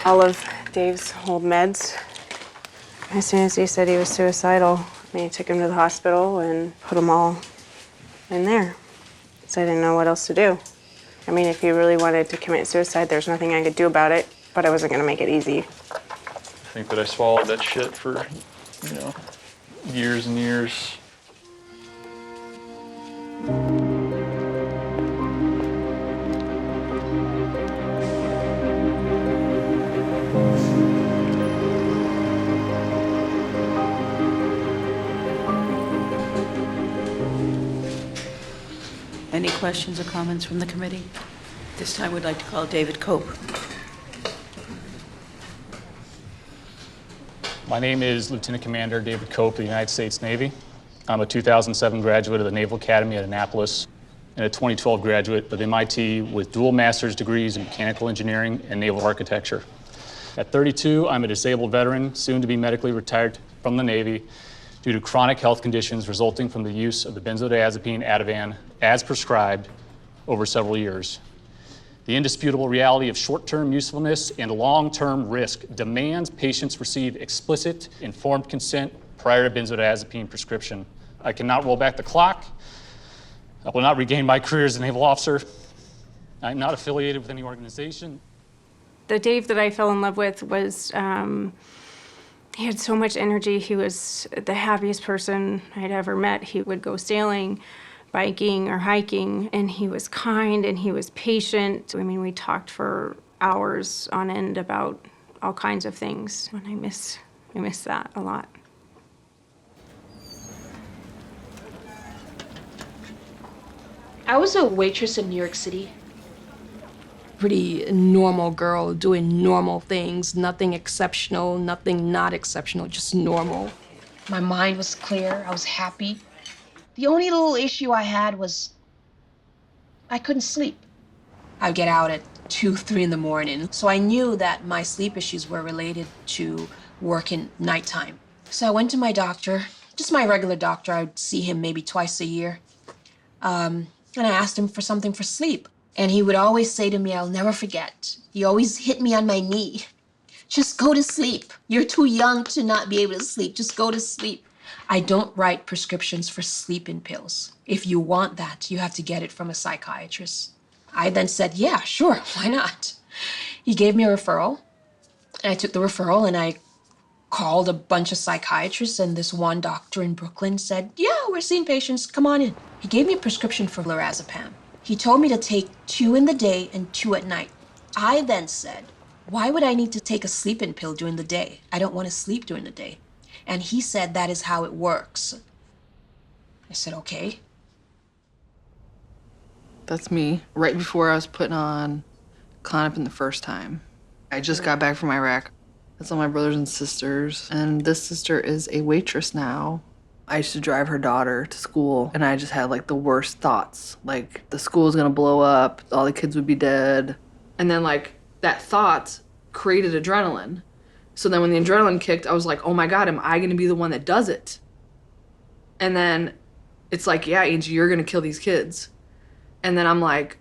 all of Dave's old meds. As soon as he said he was suicidal, we took him to the hospital and put them all in there. So I didn't know what else to do. I mean, if he really wanted to commit suicide, there's nothing I could do about it, but I wasn't gonna make it easy. I think that I swallowed that shit for, years and years. Any questions or comments from the committee? This time we'd like to call David Cope. My name is Lieutenant Commander David Cope of the United States Navy. I'm a 2007 graduate of the Naval Academy at Annapolis and a 2012 graduate of MIT with dual master's degrees in mechanical engineering and naval architecture. At 32, I'm a disabled veteran, soon to be medically retired from the Navy due to chronic health conditions resulting from the use of the benzodiazepine Ativan as prescribed over several years. The indisputable reality of short-term usefulness and long-term risk demands patients receive explicit, informed consent prior to benzodiazepine prescription. I cannot roll back the clock. I will not regain my career as a naval officer. I'm not affiliated with any organization. The Dave that I fell in love with was, he had so much energy. He was the happiest person I'd ever met. He would go sailing, biking, or hiking, and he was kind and he was patient. I mean, we talked for hours on end about all kinds of things. And I miss that a lot. I was a waitress in New York City. Pretty normal girl doing normal things, nothing exceptional, nothing not exceptional, just normal. My mind was clear, I was happy. The only little issue I had was I couldn't sleep. I'd get out at 2, 3 in the morning, so I knew that my sleep issues were related to working nighttime. So I went to my doctor, just my regular doctor. I would see him maybe twice a year. And I asked him for something for sleep. And he would always say to me, I'll never forget, he always hit me on my knee. Just go to sleep. You're too young to not be able to sleep. Just go to sleep. I don't write prescriptions for sleeping pills. If you want that, you have to get it from a psychiatrist. I then said, yeah, sure, why not? He gave me a referral. And I took the referral and I called a bunch of psychiatrists, and this one doctor in Brooklyn said, yeah, we're seeing patients, come on in. He gave me a prescription for lorazepam. He told me to take 2 in the day and 2 at night. I then said, why would I need to take a sleeping pill during the day? I don't want to sleep during the day. And he said that is how it works. I said, okay. That's me. Right before I was putting on Klonopin the first time. I just got back from Iraq. That's all my brothers and sisters. And this sister is a waitress now. I used to drive her daughter to school, and I just had like the worst thoughts. Like the school's gonna blow up, all the kids would be dead. And then like that thought created adrenaline. So then when the adrenaline kicked, I was like, oh my God, am I gonna be the one that does it? And then it's like, yeah, Angie, you're gonna kill these kids. And then I'm like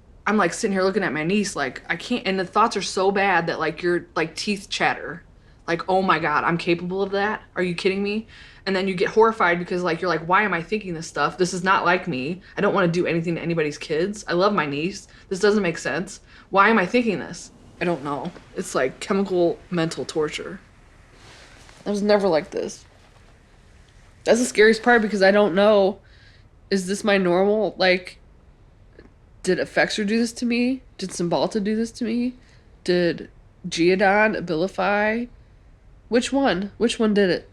sitting here looking at my niece, like I can't, and the thoughts are so bad that like your like teeth chatter. Like, oh my God, I'm capable of that? Are you kidding me? And then you get horrified because like, you're like, why am I thinking this stuff? This is not like me. I don't want to do anything to anybody's kids. I love my niece. This doesn't make sense. Why am I thinking this? I don't know. It's like chemical mental torture. I was never like this. That's the scariest part because I don't know, is this my normal? Like, did Effexor do this to me? Did Cymbalta do this to me? Did Geodon, Abilify? Which one? Which one did it?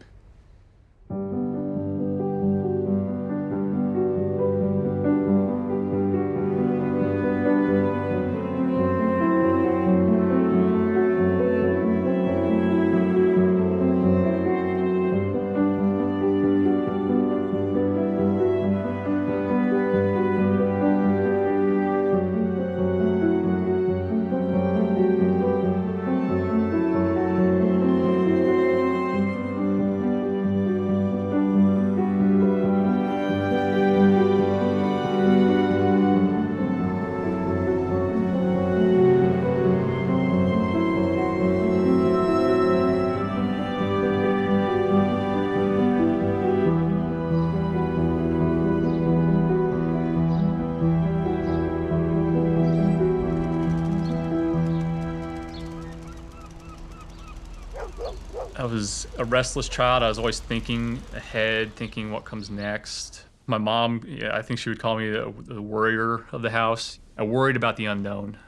I was a restless child. I was always thinking ahead, thinking what comes next. My mom, I think she would call me the worrier of the house. I worried about the unknown,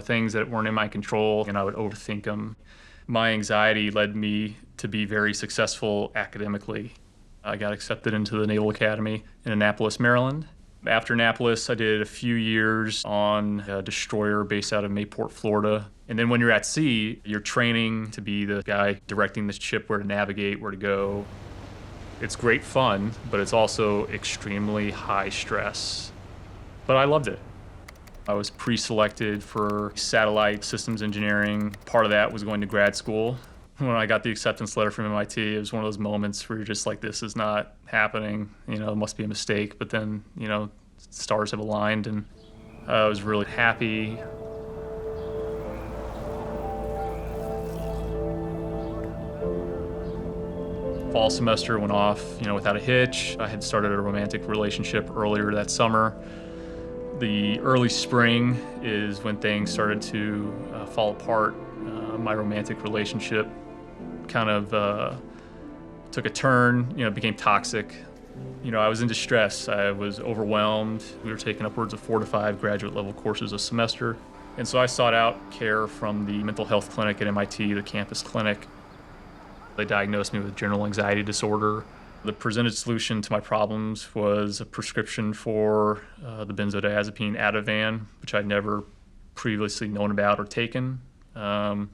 things that weren't in my control, and I would overthink them. My anxiety led me to be very successful academically. I got accepted into the Naval Academy in Annapolis, Maryland. After Annapolis, I did a few years on a destroyer based out of Mayport, Florida. And then when you're at sea, you're training to be the guy directing the ship where to navigate, where to go. It's great fun, but it's also extremely high stress. But I loved it. I was pre-selected for satellite systems engineering. Part of that was going to grad school. When I got the acceptance letter from MIT, it was one of those moments where you're just like, this is not happening. It must be a mistake. But then, stars have aligned, and I was really happy. Fall semester went off, without a hitch. I had started a romantic relationship earlier that summer. The early spring is when things started to fall apart. My romantic relationship kind of took a turn, became toxic. I was in distress. I was overwhelmed. We were taking upwards of 4 to 5 graduate level courses a semester. And so I sought out care from the mental health clinic at MIT, the campus clinic. They diagnosed me with general anxiety disorder. The presented solution to my problems was a prescription for the benzodiazepine Ativan, which I'd never previously known about or taken, and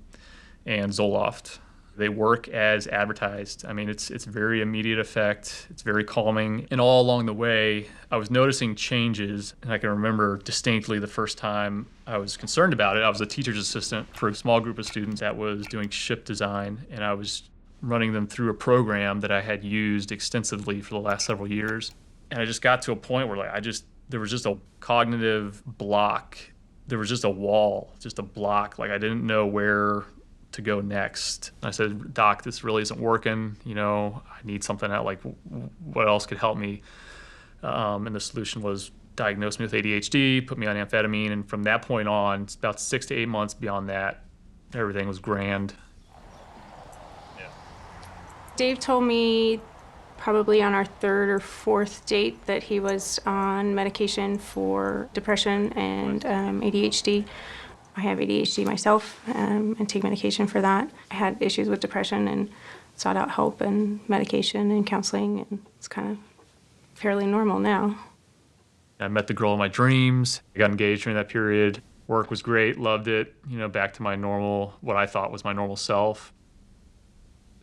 Zoloft. They work as advertised. I mean, it's very immediate effect. It's very calming. And all along the way, I was noticing changes, and I can remember distinctly the first time I was concerned about it. I was a teacher's assistant for a small group of students that was doing ship design, and I was running them through a program that I had used extensively for the last several years. And I just got to a point where there was just a cognitive block. There was just a wall, just a block. I didn't know where to go next. I said, Doc, this really isn't working. I need something out. What else could help me? And the solution was diagnose me with ADHD, put me on amphetamine. And from that point on, it's about 6 to 8 months beyond that, everything was grand. Dave told me probably on our 3rd or 4th date that he was on medication for depression and ADHD. I have ADHD myself and take medication for that. I had issues with depression and sought out help and medication and counseling, and it's kind of fairly normal now. I met the girl of my dreams. I got engaged during that period. Work was great, loved it, back to my normal, what I thought was my normal self.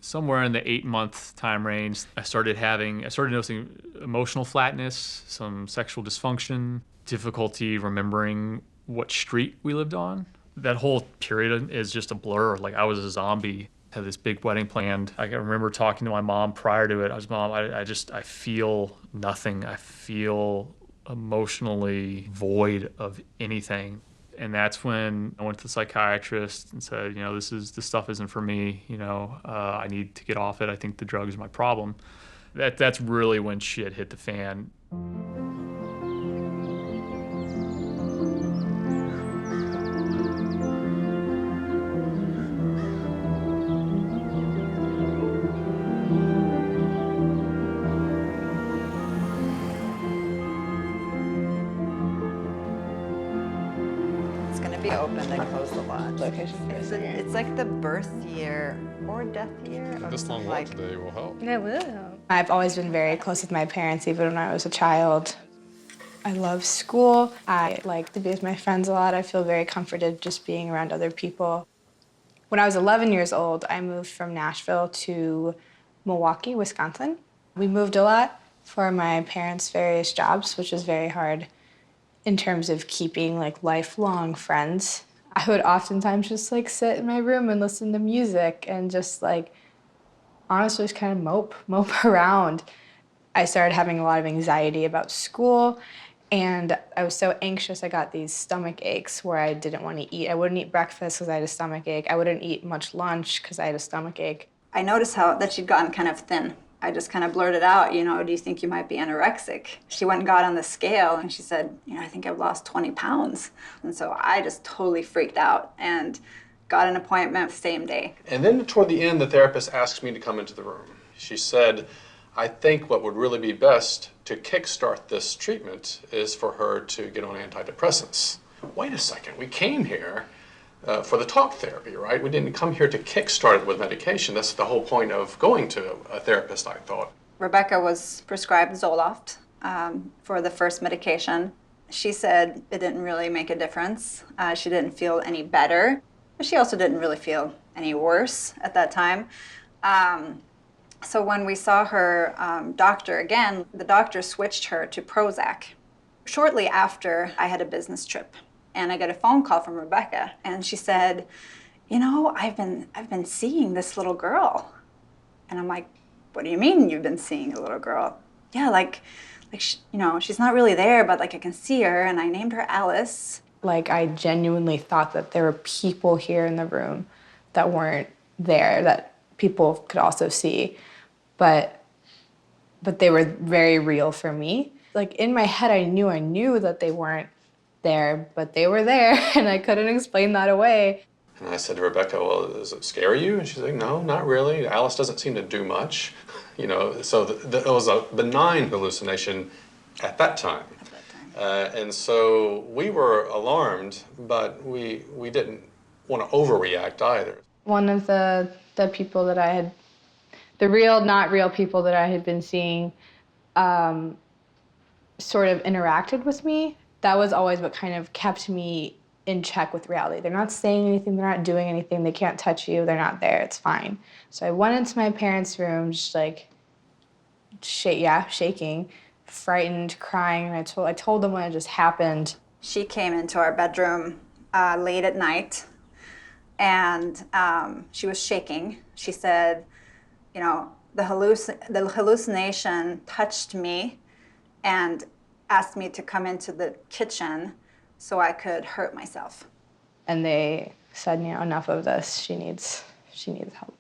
Somewhere in the 8-month time range, I started noticing emotional flatness, some sexual dysfunction, difficulty remembering what street we lived on. That whole period is just a blur. I was a zombie. I had this big wedding planned. I can remember talking to my mom prior to it. I was, Mom, I feel nothing. I feel emotionally void of anything. And that's when I went to the psychiatrist and said, this stuff isn't for me. I need to get off it. I think the drugs are my problem. That's really when shit hit the fan. Be open, they close the lodge. It's like the birth year or death year. This long walk today will help. It will. I've always been very close with my parents, even when I was a child. I love school. I like to be with my friends a lot. I feel very comforted just being around other people. When I was 11 years old, I moved from Nashville to Milwaukee, Wisconsin. We moved a lot for my parents' various jobs, which was very hard in terms of keeping lifelong friends. I would oftentimes just sit in my room and listen to music and just honestly just kind of mope around. I started having a lot of anxiety about school, and I was so anxious I got these stomach aches where I didn't want to eat. I wouldn't eat breakfast because I had a stomach ache. I wouldn't eat much lunch because I had a stomach ache. I noticed that she'd gotten kind of thin. I just kind of blurted out, do you think you might be anorexic? She went and got on the scale and she said, I think I've lost 20 pounds. And so I just totally freaked out. And got an appointment same day. And then toward the end, the therapist asked me to come into the room. She said, I think what would really be best to kickstart this treatment is for her to get on antidepressants. Wait a second, we came here for the talk therapy, right? We didn't come here to kickstart it with medication. That's the whole point of going to a therapist, I thought. Rebecca was prescribed Zoloft for the first medication. She said it didn't really make a difference. She didn't feel any better, but she also didn't really feel any worse at that time. So when we saw her doctor again, the doctor switched her to Prozac. Shortly after, I had a business trip, and I got a phone call from Rebecca, and she said, you know, I've been seeing this little girl. And I'm like, what do you mean you've been seeing a little girl? Yeah, like you know, she's not really there, but like I can see her, and I named her Alice. Like, I genuinely thought that there were people here in the room that weren't there, that people could also see, but they were very real for me. Like, in my head, I knew that they weren't there, but they were there, and I couldn't explain that away. And I said to Rebecca, well, does it scare you? And she's like, no, not really. Alice doesn't seem to do much. You know, so it was a benign hallucination at that time. And so we were alarmed, but we didn't want to overreact either. One of the people that I had, the real, not real people that I had been seeing sort of interacted with me. That was always what kind of kept me in check with reality. They're not saying anything, they're not doing anything, they can't touch you, they're not there, it's fine. So I went into my parents' room, just like, shaking, frightened, crying, and I told them what had just happened. She came into our bedroom late at night, and she was shaking. She said, you know, the hallucination touched me and asked me to come into the kitchen so I could hurt myself. And they said, you know, enough of this. She needs help.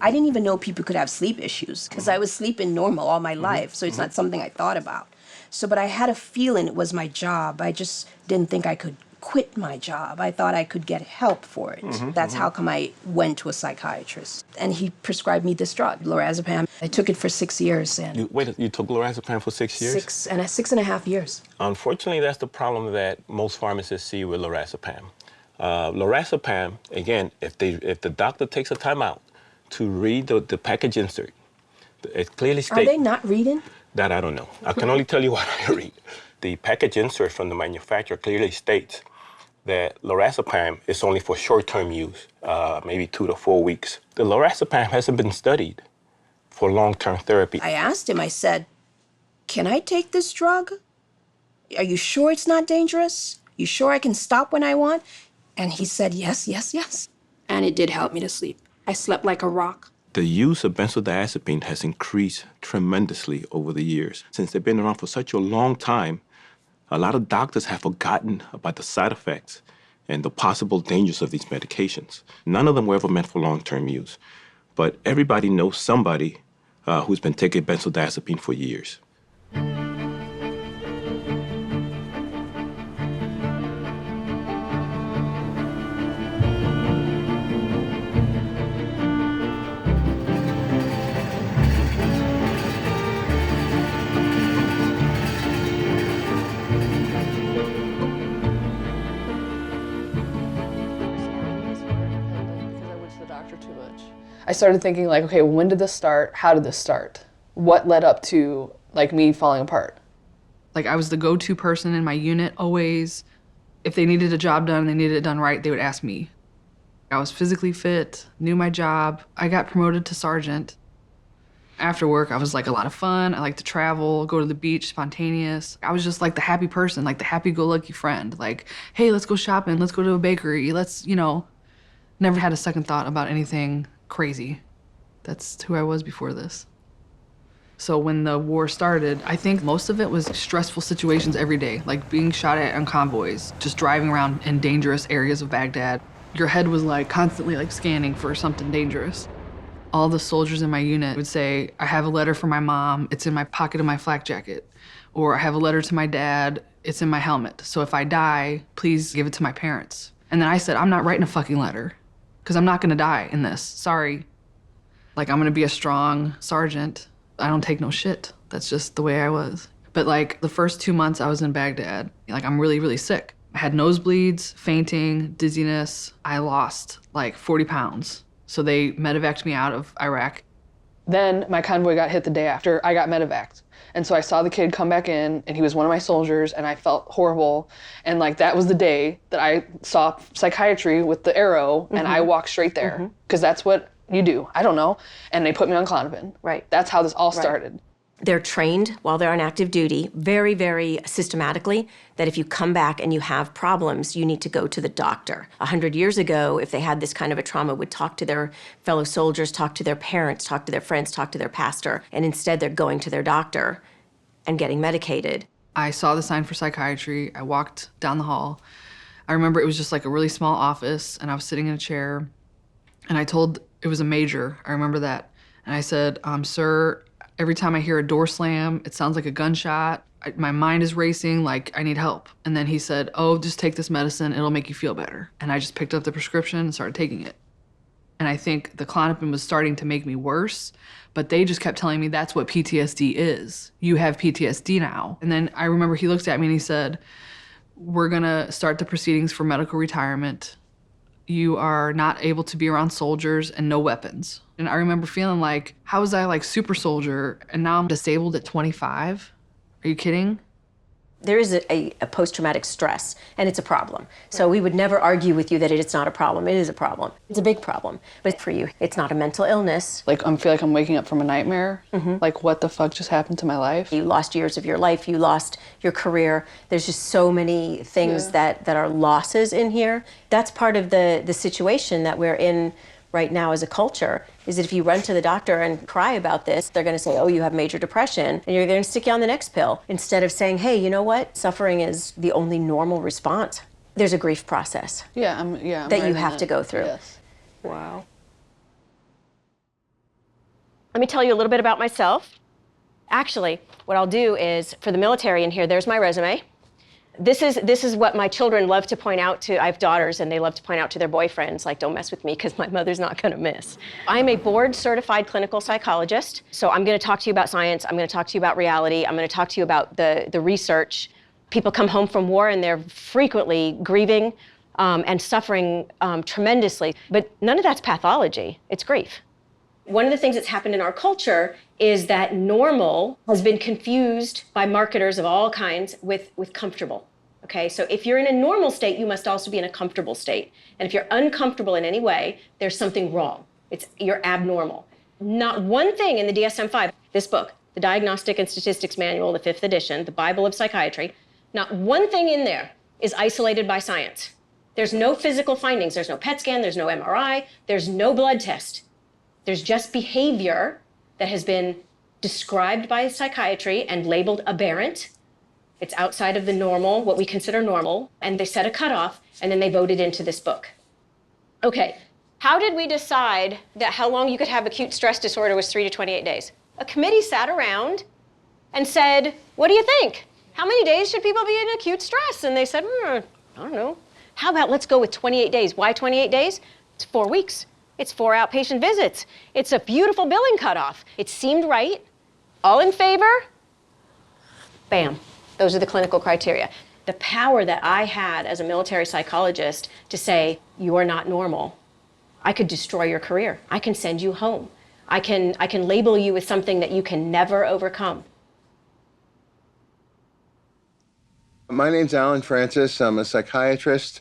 I didn't even know people could have sleep issues because I was sleeping normal all my life, so it's not something I thought about. But I had a feeling it was my job. I just didn't think I could quit my job. I thought I could get help for it. That's how come I went to a psychiatrist. And he prescribed me this drug, lorazepam. I took it for 6 years. And You took lorazepam for 6 years? 6.5 years. Unfortunately, that's the problem that most pharmacists see with lorazepam. Lorazepam, again, if the doctor takes a time out to read the package insert, it clearly states... Are they not reading? That I don't know. I can only tell you what I read. The package insert from the manufacturer clearly states that lorazepam is only for short-term use, maybe 2 to 4 weeks. The lorazepam hasn't been studied for long-term therapy. I asked him, I said, can I take this drug? Are you sure it's not dangerous? You sure I can stop when I want? And he said, yes, yes, yes. And it did help me to sleep. I slept like a rock. The use of benzodiazepine has increased tremendously over the years. Since they've been around for such a long time, a lot of doctors have forgotten about the side effects and the possible dangers of these medications. None of them were ever meant for long-term use, but everybody knows somebody who's been taking benzodiazepine for years. I started thinking like, okay, when did this start? How did this start? What led up to like me falling apart? Like I was the go-to person in my unit always. If they needed a job done and they needed it done right, they would ask me. I was physically fit, knew my job. I got promoted to sergeant. After work, I was like a lot of fun. I liked to travel, go to the beach, spontaneous. I was just like the happy person, like the happy-go-lucky friend. Like, hey, let's go shopping, let's go to a bakery, let's, you know, never had a second thought about anything crazy. That's who I was before this. So when the war started, I think most of it was stressful situations every day, like being shot at on convoys, just driving around in dangerous areas of Baghdad. Your head was like constantly like scanning for something dangerous. All the soldiers in my unit would say, I have a letter from my mom, it's in my pocket of my flak jacket. Or I have a letter to my dad, it's in my helmet. So if I die, please give it to my parents. And then I said, I'm not writing a fucking letter, because I'm not gonna die in this, sorry. Like, I'm gonna be a strong sergeant. I don't take no shit. That's just the way I was. But like the first 2 months I was in Baghdad, like I'm really, really sick. I had nosebleeds, fainting, dizziness. I lost like 40 pounds. So they medevaced me out of Iraq. Then my convoy got hit the day after I got medevaced. And so I saw the kid come back in and he was one of my soldiers and I felt horrible. And like that was the day that I saw psychiatry with the arrow and I walked straight there. Because that's what you do. I don't know. And they put me on Klonopin. Right. That's how this all started. They're trained while they're on active duty very, very systematically that if you come back and you have problems, you need to go to the doctor. 100 years ago, if they had this kind of a trauma, would talk to their fellow soldiers, talk to their parents, talk to their friends, talk to their pastor, and instead they're going to their doctor and getting medicated. I saw the sign for psychiatry. I walked down the hall. I remember it was just like a really small office and I was sitting in a chair and I told, it was a major, I remember that. And I said, sir, every time I hear a door slam, it sounds like a gunshot. My mind is racing, like I need help. And then he said, oh, just take this medicine, it'll make you feel better. And I just picked up the prescription and started taking it. And I think the Klonopin was starting to make me worse, but they just kept telling me that's what PTSD is. You have PTSD now. And then I remember he looked at me and he said, we're gonna start the proceedings for medical retirement. You are not able to be around soldiers and no weapons. And I remember feeling like, how was I like super soldier and now I'm disabled at 25? Are you kidding? There is a post-traumatic stress, and it's a problem. So we would never argue with you that it's not a problem. It is a problem. It's a big problem. But for you, it's not a mental illness. Like, I feel like I'm waking up from a nightmare. Like, what the fuck just happened to my life? You lost years of your life. You lost your career. There's just so many things that are losses in here. That's part of the situation that we're in right now as a culture, is that if you run to the doctor and cry about this, they're going to say, oh, you have major depression, and you're going to stick you on the next pill, instead of saying, hey, you know what? Suffering is the only normal response. There's a grief process I'm that you have to go through. Yes. Wow. Let me tell you a little bit about myself. Actually, what I'll do is, for the military in here, there's my resume. This is what my children love to point out to, I have daughters and they love to point out to their boyfriends, like, don't mess with me because my mother's not gonna miss. I'm a board certified clinical psychologist. So I'm gonna talk to you about science, I'm gonna talk to you about reality, I'm gonna talk to you about the research. People come home from war and they're frequently grieving and suffering tremendously, but none of that's pathology, it's grief. One of the things that's happened in our culture is that normal has been confused by marketers of all kinds with comfortable. Okay, so if you're in a normal state, you must also be in a comfortable state. And if you're uncomfortable in any way, there's something wrong. You're abnormal. Not one thing in the DSM-5, this book, the Diagnostic and Statistics Manual, the 5th edition, the Bible of Psychiatry, not one thing in there is isolated by science. There's no physical findings. There's no PET scan, there's no MRI, there's no blood test. There's just behavior that has been described by psychiatry and labeled aberrant. It's outside of the normal, what we consider normal, and they set a cutoff, and then they voted into this book. Okay, how did we decide that how long you could have acute stress disorder was 3 to 28 days? A committee sat around and said, what do you think? How many days should people be in acute stress? And they said, I don't know. How about let's go with 28 days? Why 28 days? It's 4 weeks. It's 4 outpatient visits. It's a beautiful billing cutoff. It seemed right. All in favor? Bam. Those are the clinical criteria. The power that I had as a military psychologist to say, you are not normal. I could destroy your career. I can send you home. I can label you with something that you can never overcome. My name's Alan Francis. I'm a psychiatrist,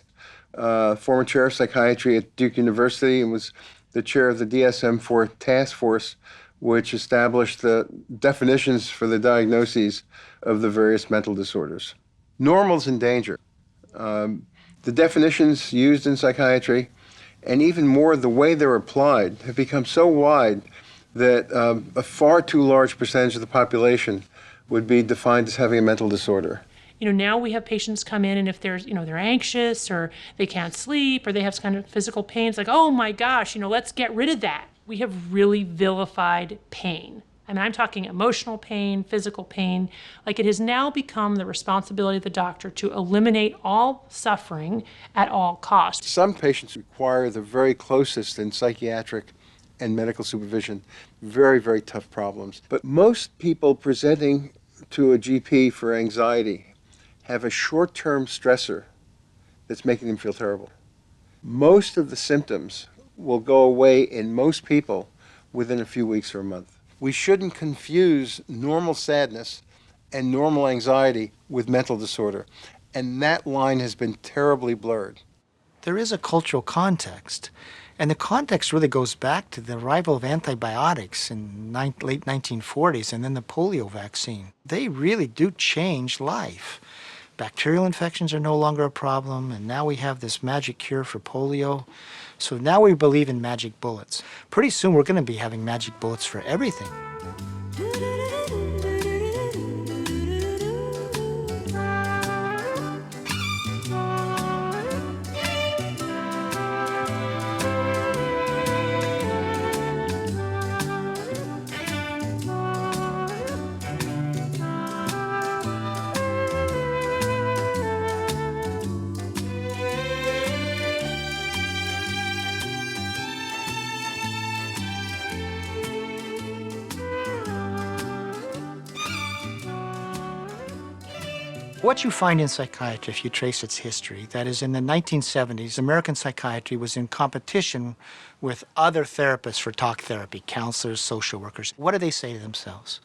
former chair of psychiatry at Duke University, and was the chair of the DSM-4 Task Force, which established the definitions for the diagnoses of the various mental disorders. Normal's in danger. The definitions used in psychiatry, and even more the way they're applied, have become so wide that a far too large percentage of the population would be defined as having a mental disorder. Now we have patients come in, and if there's, they're anxious or they can't sleep or they have some kind of physical pain, it's like, oh my gosh, let's get rid of that. We have really vilified pain. I'm talking emotional pain, physical pain. Like, it has now become the responsibility of the doctor to eliminate all suffering at all costs. Some patients require the very closest in psychiatric and medical supervision. Very, very tough problems. But most people presenting to a GP for anxiety have a short-term stressor that's making them feel terrible. Most of the symptoms will go away in most people within a few weeks or a month. We shouldn't confuse normal sadness and normal anxiety with mental disorder, and that line has been terribly blurred. There is a cultural context, and the context really goes back to the arrival of antibiotics in late 1940s and then the polio vaccine. They really do change life. Bacterial infections are no longer a problem, and now we have this magic cure for polio. So now we believe in magic bullets. Pretty soon we're going to be having magic bullets for everything. What you find in psychiatry, if you trace its history, that is, in the 1970s, American psychiatry was in competition with other therapists for talk therapy, counselors, social workers. What do they say to themselves?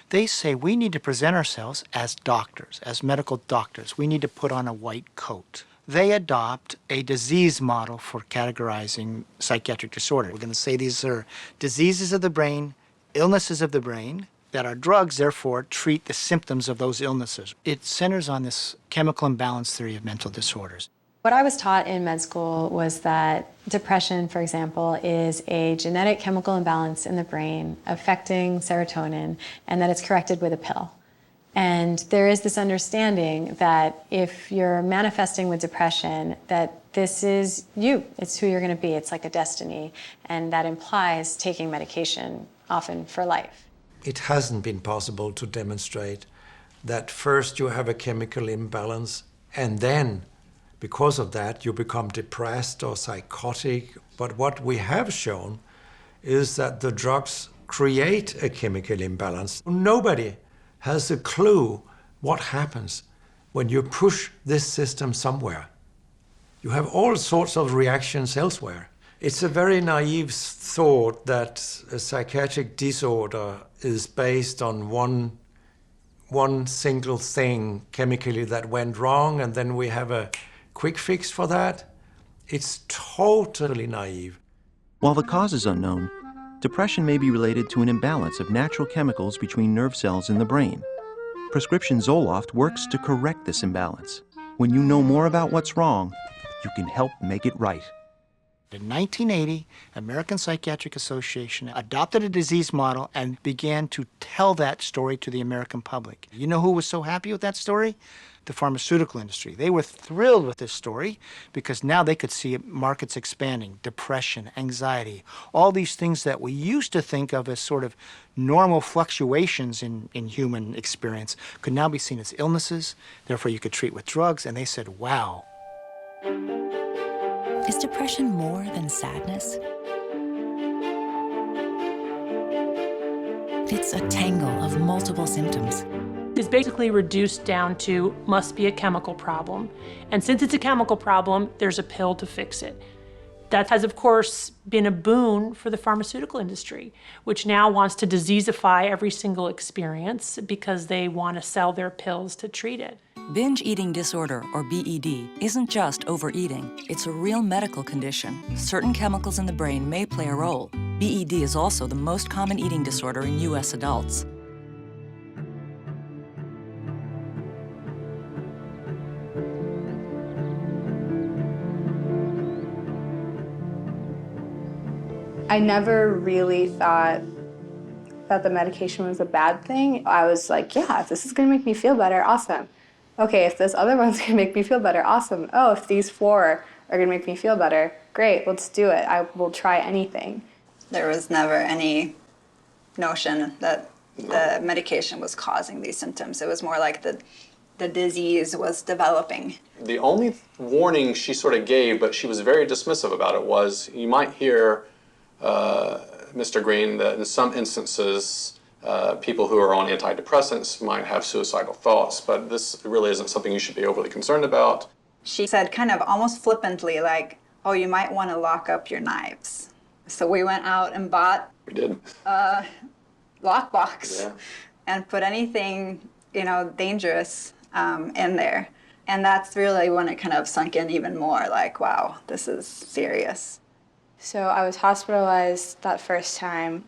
They say, we need to present ourselves as doctors, as medical doctors. We need to put on a white coat. They adopt a disease model for categorizing psychiatric disorder. We're going to say these are diseases of the brain, illnesses of the brain, that our drugs, therefore, treat the symptoms of those illnesses. It centers on this chemical imbalance theory of mental disorders. What I was taught in med school was that depression, for example, is a genetic chemical imbalance in the brain affecting serotonin, and that it's corrected with a pill. And there is this understanding that if you're manifesting with depression, that this is you. It's who you're going to be. It's like a destiny. And that implies taking medication, often for life. It hasn't been possible to demonstrate that first you have a chemical imbalance and then, because of that, you become depressed or psychotic. But what we have shown is that the drugs create a chemical imbalance. Nobody has a clue what happens when you push this system somewhere. You have all sorts of reactions elsewhere. It's a very naive thought that a psychiatric disorder is based on one single thing chemically that went wrong, and then we have a quick fix for that. It's totally naive. While the cause is unknown, depression may be related to an imbalance of natural chemicals between nerve cells in the brain. Prescription Zoloft works to correct this imbalance. When you know more about what's wrong, you can help make it right. In 1980, American Psychiatric Association adopted a disease model and began to tell that story to the American public. You know who was so happy with that story? The pharmaceutical industry. They were thrilled with this story because now they could see markets expanding, depression, anxiety, all these things that we used to think of as sort of normal fluctuations in human experience could now be seen as illnesses. Therefore, you could treat with drugs, and they said, wow. Is depression more than sadness? It's a tangle of multiple symptoms. It's basically reduced down to must be a chemical problem. And since it's a chemical problem, there's a pill to fix it. That has, of course, been a boon for the pharmaceutical industry, which now wants to diseasify every single experience because they want to sell their pills to treat it. Binge eating disorder, or BED, isn't just overeating. It's a real medical condition. Certain chemicals in the brain may play a role. BED is also the most common eating disorder in U.S. adults. I never really thought that the medication was a bad thing, I was like, yeah, if this is gonna make me feel better, awesome. Okay, if this other one's gonna make me feel better, awesome. Oh, if these 4 are gonna make me feel better, great, let's do it. I will try anything. There was never any notion that the medication was causing these symptoms. It was more like the disease was developing. The only warning she sort of gave, but she was very dismissive about it, was you might hear, Mr. Green, that in some instances, people who are on antidepressants might have suicidal thoughts, but this really isn't something you should be overly concerned about. She said kind of almost flippantly, like, oh, you might want to lock up your knives. So we went out and bought We did. a lockbox Yeah. and put anything, dangerous in there. And that's really when it kind of sunk in even more, like, wow, this is serious. So I was hospitalized that first time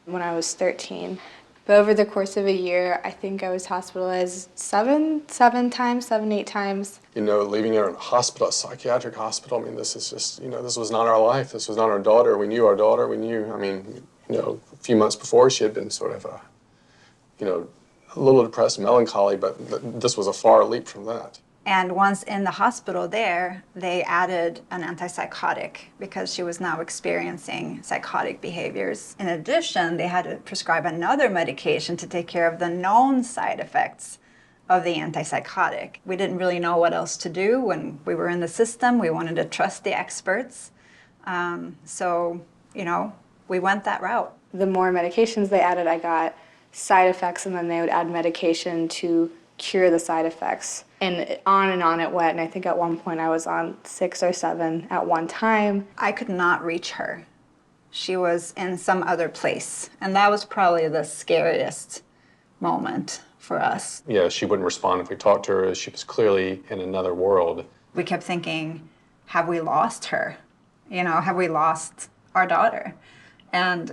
when I was 13. But over the course of a year, I think I was hospitalized seven, 8 times. Leaving her in a hospital, a psychiatric hospital, I mean, this is just, this was not our life. This was not our daughter. We knew our daughter. We knew, a few months before she had been sort of, a little depressed, melancholy, but this was a far leap from that. And once in the hospital there, they added an antipsychotic because she was now experiencing psychotic behaviors. In addition, they had to prescribe another medication to take care of the known side effects of the antipsychotic. We didn't really know what else to do when we were in the system. We wanted to trust the experts. So, we went that route. The more medications they added, I got side effects, and then they would add medication to cure the side effects. And on it went, and I think at one point I was on 6 or 7 at one time. I could not reach her. She was in some other place, and that was probably the scariest moment for us. Yeah, she wouldn't respond if we talked to her. She was clearly in another world. We kept thinking, have we lost her? Have we lost our daughter? And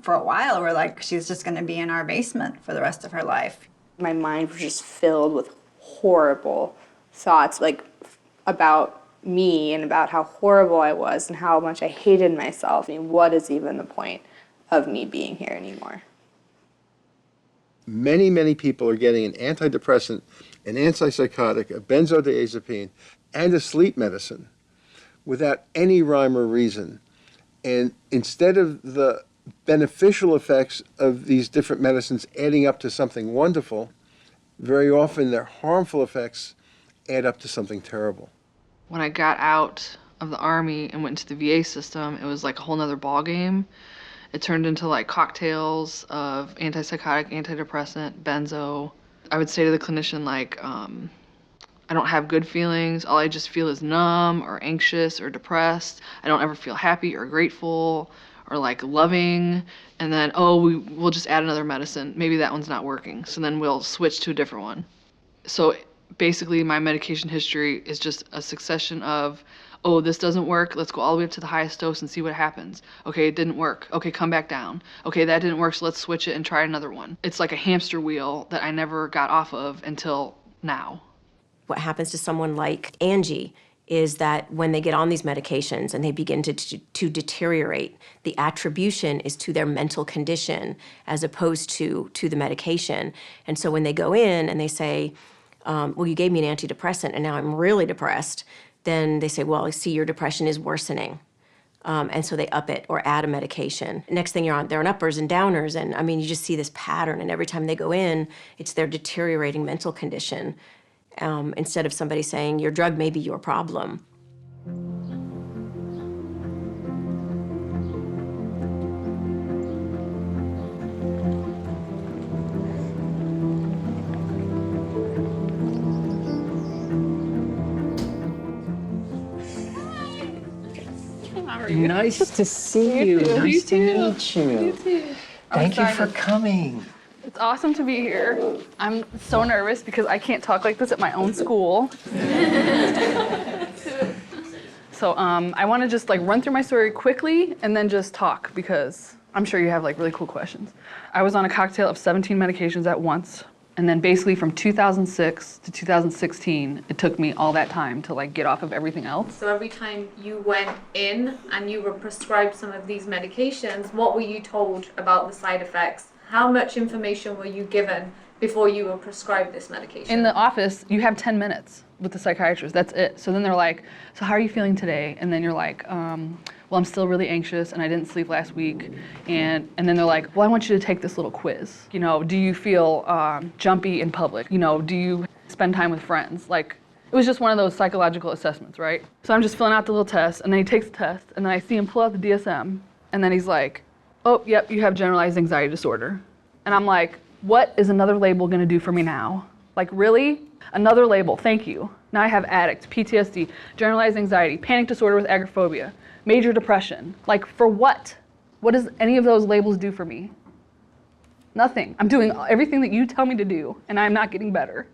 for a while, we're like, she's just gonna be in our basement for the rest of her life. My mind was just filled with horrible thoughts, like about me and about how horrible I was and how much I hated myself. What is even the point of me being here anymore? Many, many people are getting an antidepressant, an antipsychotic, a benzodiazepine, and a sleep medicine without any rhyme or reason. And instead of the beneficial effects of these different medicines adding up to something wonderful, very often their harmful effects add up to something terrible. When I got out of the Army and went into the VA system, it was like a whole nother ballgame. It turned into like cocktails of antipsychotic, antidepressant, benzo. I would say to the clinician, like, I don't have good feelings. All I just feel is numb or anxious or depressed. I don't ever feel happy or grateful or like loving. And then, we'll just add another medicine. Maybe that one's not working. So then we'll switch to a different one. So basically my medication history is just a succession of, this doesn't work. Let's go all the way up to the highest dose and see what happens. Okay, it didn't work. Okay, come back down. Okay, that didn't work, so let's switch it and try another one. It's like a hamster wheel that I never got off of until now. What happens to someone like Angie is that when they get on these medications and they begin to deteriorate, the attribution is to their mental condition as opposed to the medication. And so when they go in and they say, you gave me an antidepressant and now I'm really depressed, then they say, well, I see your depression is worsening. And so they up it or add a medication. Next thing they're on uppers and downers. And you just see this pattern. And every time they go in, it's their deteriorating mental condition. Instead of somebody saying, your drug may be your problem. Nice to see you. Nice to meet you. You too. Thank you for coming. It's awesome to be here. I'm so nervous because I can't talk like this at my own school. So I want to just run through my story quickly and then just talk because I'm sure you have really cool questions. I was on a cocktail of 17 medications at once. And then basically from 2006 to 2016, it took me all that time to get off of everything else. So every time you went in and you were prescribed some of these medications, what were you told about the side effects How much information were you given before you were prescribed this medication? In the office, you have 10 minutes with the psychiatrist. That's it. So then they're like, so how are you feeling today? And then you're like, well, I'm still really anxious and I didn't sleep last week. And then they're like, well, I want you to take this little quiz. You know, do you feel jumpy in public? You know, do you spend time with friends? Like, it was just one of those psychological assessments, right? So I'm just filling out the little test, and then he takes the test, and then I see him pull out the DSM, and then he's like, oh, yep, you have generalized anxiety disorder. And I'm like, what is another label gonna do for me now? Like, really? Another label, thank you. Now I have addict, PTSD, generalized anxiety, panic disorder with agoraphobia, major depression. Like, for what? What does any of those labels do for me? Nothing. I'm doing everything that you tell me to do, and I'm not getting better.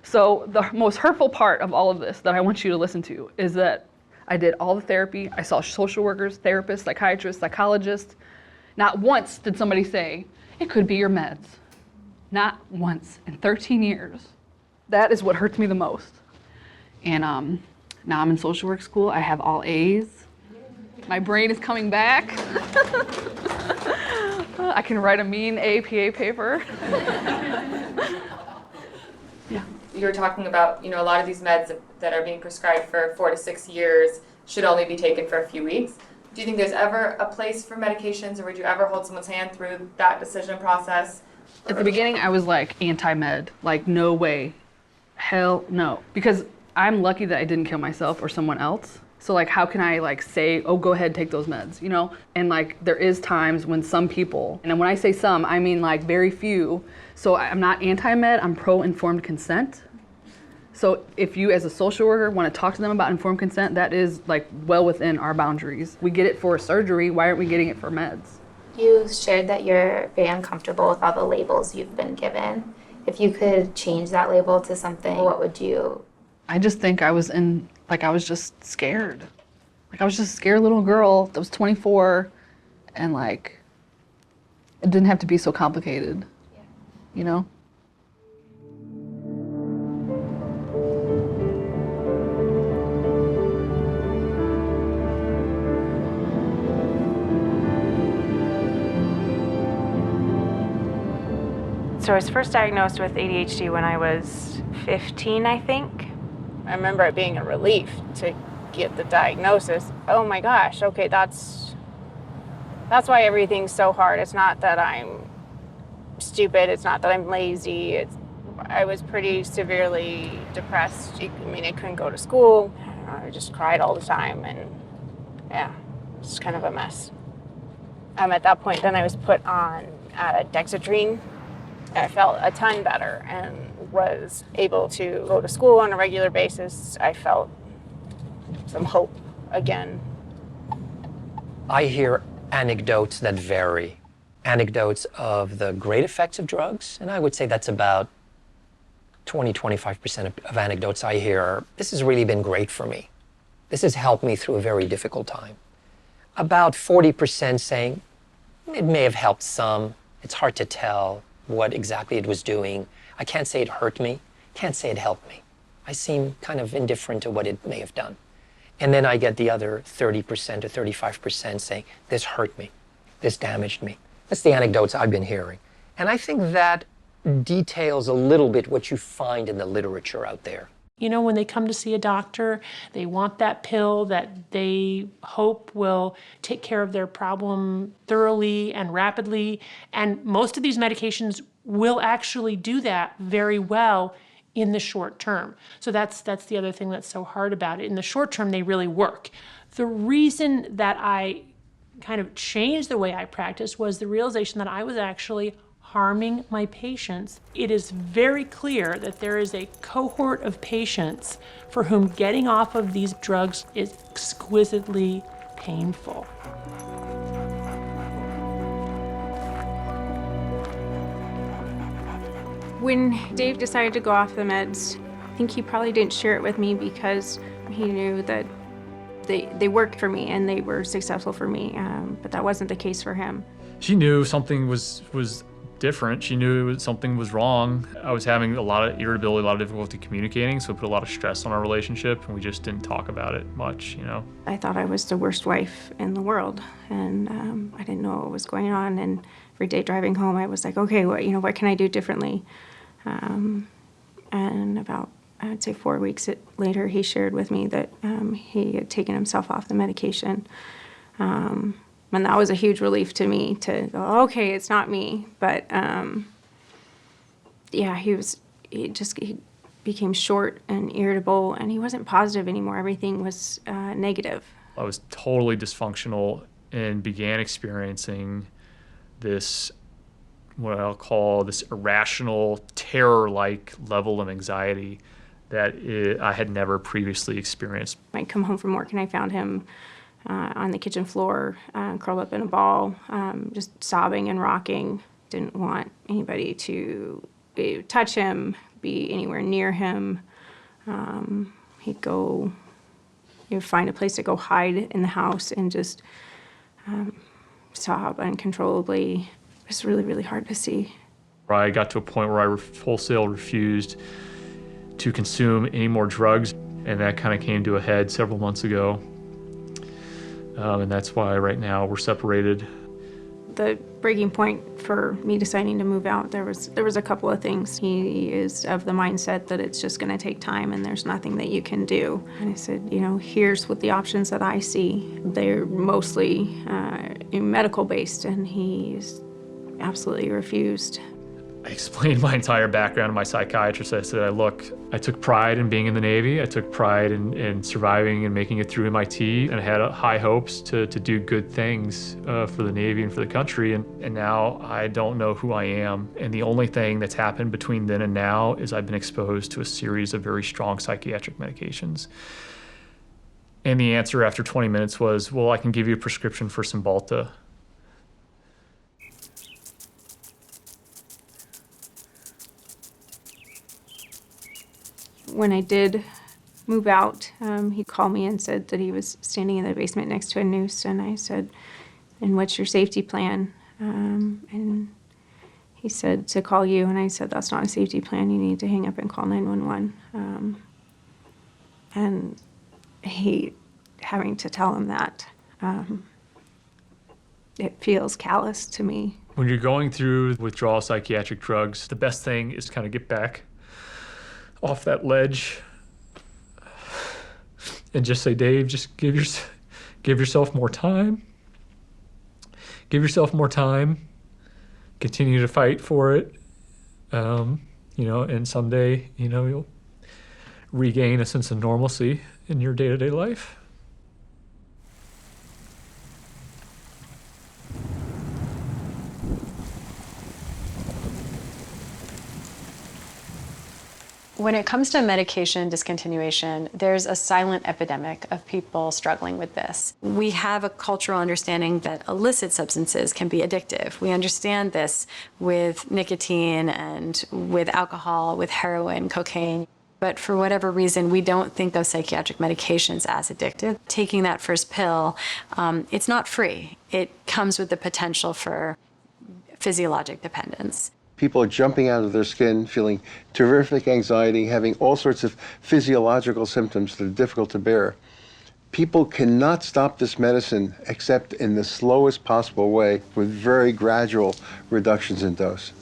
So the most hurtful part of all of this that I want you to listen to is that I did all the therapy. I saw social workers, therapists, psychiatrists, psychologists. Not once did somebody say, it could be your meds. Not once in 13 years. That is what hurts me the most. And now I'm in social work school. I have all A's. My brain is coming back. I can write a mean APA paper. You were talking about, you know, a lot of these meds that are being prescribed for 4 to 6 years should only be taken for a few weeks. Do you think there's ever a place for medications, or would you ever hold someone's hand through that decision process? At the beginning, I was like anti-med, like no way, hell no. Because I'm lucky that I didn't kill myself or someone else. So like, how can I like say, oh, go ahead, take those meds, you know? And like, there is times when some people, and when I say some, I mean like very few. So I'm not anti-med, I'm pro-informed consent. So if you as a social worker want to talk to them about informed consent, that is like well within our boundaries. We get it for surgery, why aren't we getting it for meds? You shared that you're very uncomfortable with all the labels you've been given. If you could change that label to something, what would you? I just think I was just scared. Like I was just a scared little girl that was 24, and like, it didn't have to be so complicated, you know? So I was first diagnosed with ADHD when I was 15, I think. I remember it being a relief to get the diagnosis. Oh my gosh, okay, that's why everything's so hard. It's not that I'm stupid, it's not that I'm lazy. I was pretty severely depressed. I mean, I couldn't go to school. I just cried all the time, and yeah, it's kind of a mess. At that point, then I was put on Dexedrine. I felt a ton better and was able to go to school on a regular basis. I felt some hope again. I hear anecdotes that vary. Anecdotes of the great effects of drugs, and I would say that's about 20-25% of anecdotes I hear are, this has really been great for me. This has helped me through a very difficult time. About 40% saying, it may have helped some, it's hard to tell what exactly it was doing. I can't say it hurt me, can't say it helped me. I seem kind of indifferent to what it may have done. And then I get the other 30% or 35% saying, this hurt me, this damaged me. That's the anecdotes I've been hearing. And I think that details a little bit what you find in the literature out there. You know, when they come to see a doctor, they want that pill that they hope will take care of their problem thoroughly and rapidly. And most of these medications will actually do that very well in the short term. So that's the other thing that's so hard about it. In the short term, they really work. The reason that I kind of changed the way I practiced was the realization that I was actually harming my patients. It is very clear that there is a cohort of patients for whom getting off of these drugs is exquisitely painful. When Dave decided to go off the meds, I think he probably didn't share it with me because he knew that they worked for me and they were successful for me, but that wasn't the case for him. She knew something was different. She knew something was wrong. I was having a lot of irritability, a lot of difficulty communicating, so it put a lot of stress on our relationship, and we just didn't talk about it much, you know. I thought I was the worst wife in the world, and I didn't know what was going on. And every day driving home, I was like, okay, what can I do differently? And about, I'd say 4 weeks later, he shared with me that he had taken himself off the medication. And that was a huge relief to me to go, okay, it's not me. But yeah, he became short and irritable, and he wasn't positive anymore. Everything was negative. I was totally dysfunctional and began experiencing this, what I'll call this irrational, terror-like level of anxiety that I had never previously experienced. I'd come home from work and I found him on the kitchen floor, curled up in a ball, just sobbing and rocking. Didn't want anybody to touch him, be anywhere near him. He'd go, find a place to go hide in the house and just sob uncontrollably. It was really, really hard to see. I got to a point where I wholesale refused to consume any more drugs, and that kind of came to a head several months ago. And that's why right now we're separated. The breaking point for me deciding to move out, there was a couple of things. He is of the mindset that it's just going to take time and there's nothing that you can do. And I said, here's what the options that I see. They're mostly medical based, and he's absolutely refused. I explained my entire background to my psychiatrist. I said, look, I took pride in being in the Navy. I took pride in surviving and making it through MIT, and I had high hopes to do good things for the Navy and for the country. And now I don't know who I am. And the only thing that's happened between then and now is I've been exposed to a series of very strong psychiatric medications. And the answer after 20 minutes was, well, I can give you a prescription for Cymbalta. When I did move out, he called me and said that he was standing in the basement next to a noose, and I said, and what's your safety plan? And he said to call you, and I said, that's not a safety plan. You need to hang up and call 911. And having to tell him that, it feels callous to me. When you're going through withdrawal psychiatric drugs, the best thing is to kind of get back off that ledge and just say, Dave, just give yourself more time. Give yourself more time. Continue to fight for it. And someday, you'll regain a sense of normalcy in your day-to-day life. When it comes to medication discontinuation, there's a silent epidemic of people struggling with this. We have a cultural understanding that illicit substances can be addictive. We understand this with nicotine and with alcohol, with heroin, cocaine. But for whatever reason, we don't think of psychiatric medications as addictive. Taking that first pill, it's not free. It comes with the potential for physiologic dependence. People are jumping out of their skin, feeling terrific anxiety, having all sorts of physiological symptoms that are difficult to bear. People cannot stop this medicine except in the slowest possible way with very gradual reductions in dose.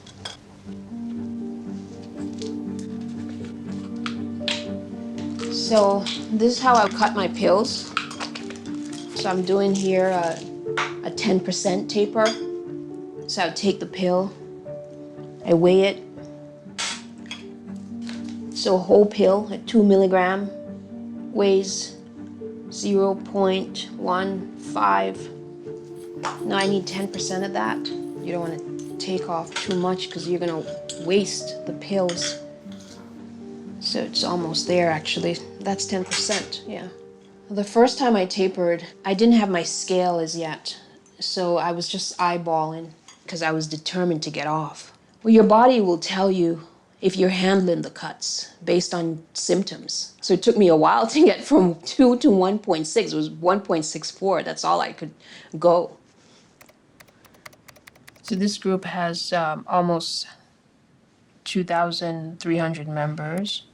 So this is how I cut my pills. So I'm doing here a 10% taper. So I'll take the pill, I weigh it. So a whole pill at 2 milligram weighs 0.15. Now I need 10% of that. You don't want to take off too much because you're going to waste the pills. So it's almost there, actually. That's 10%, yeah. The first time I tapered, I didn't have my scale as yet. So I was just eyeballing because I was determined to get off. Well, your body will tell you if you're handling the cuts based on symptoms. So it took me a while to get from 2 to 1.6. It was 1.64. That's all I could go. So this group has almost 2,300 members.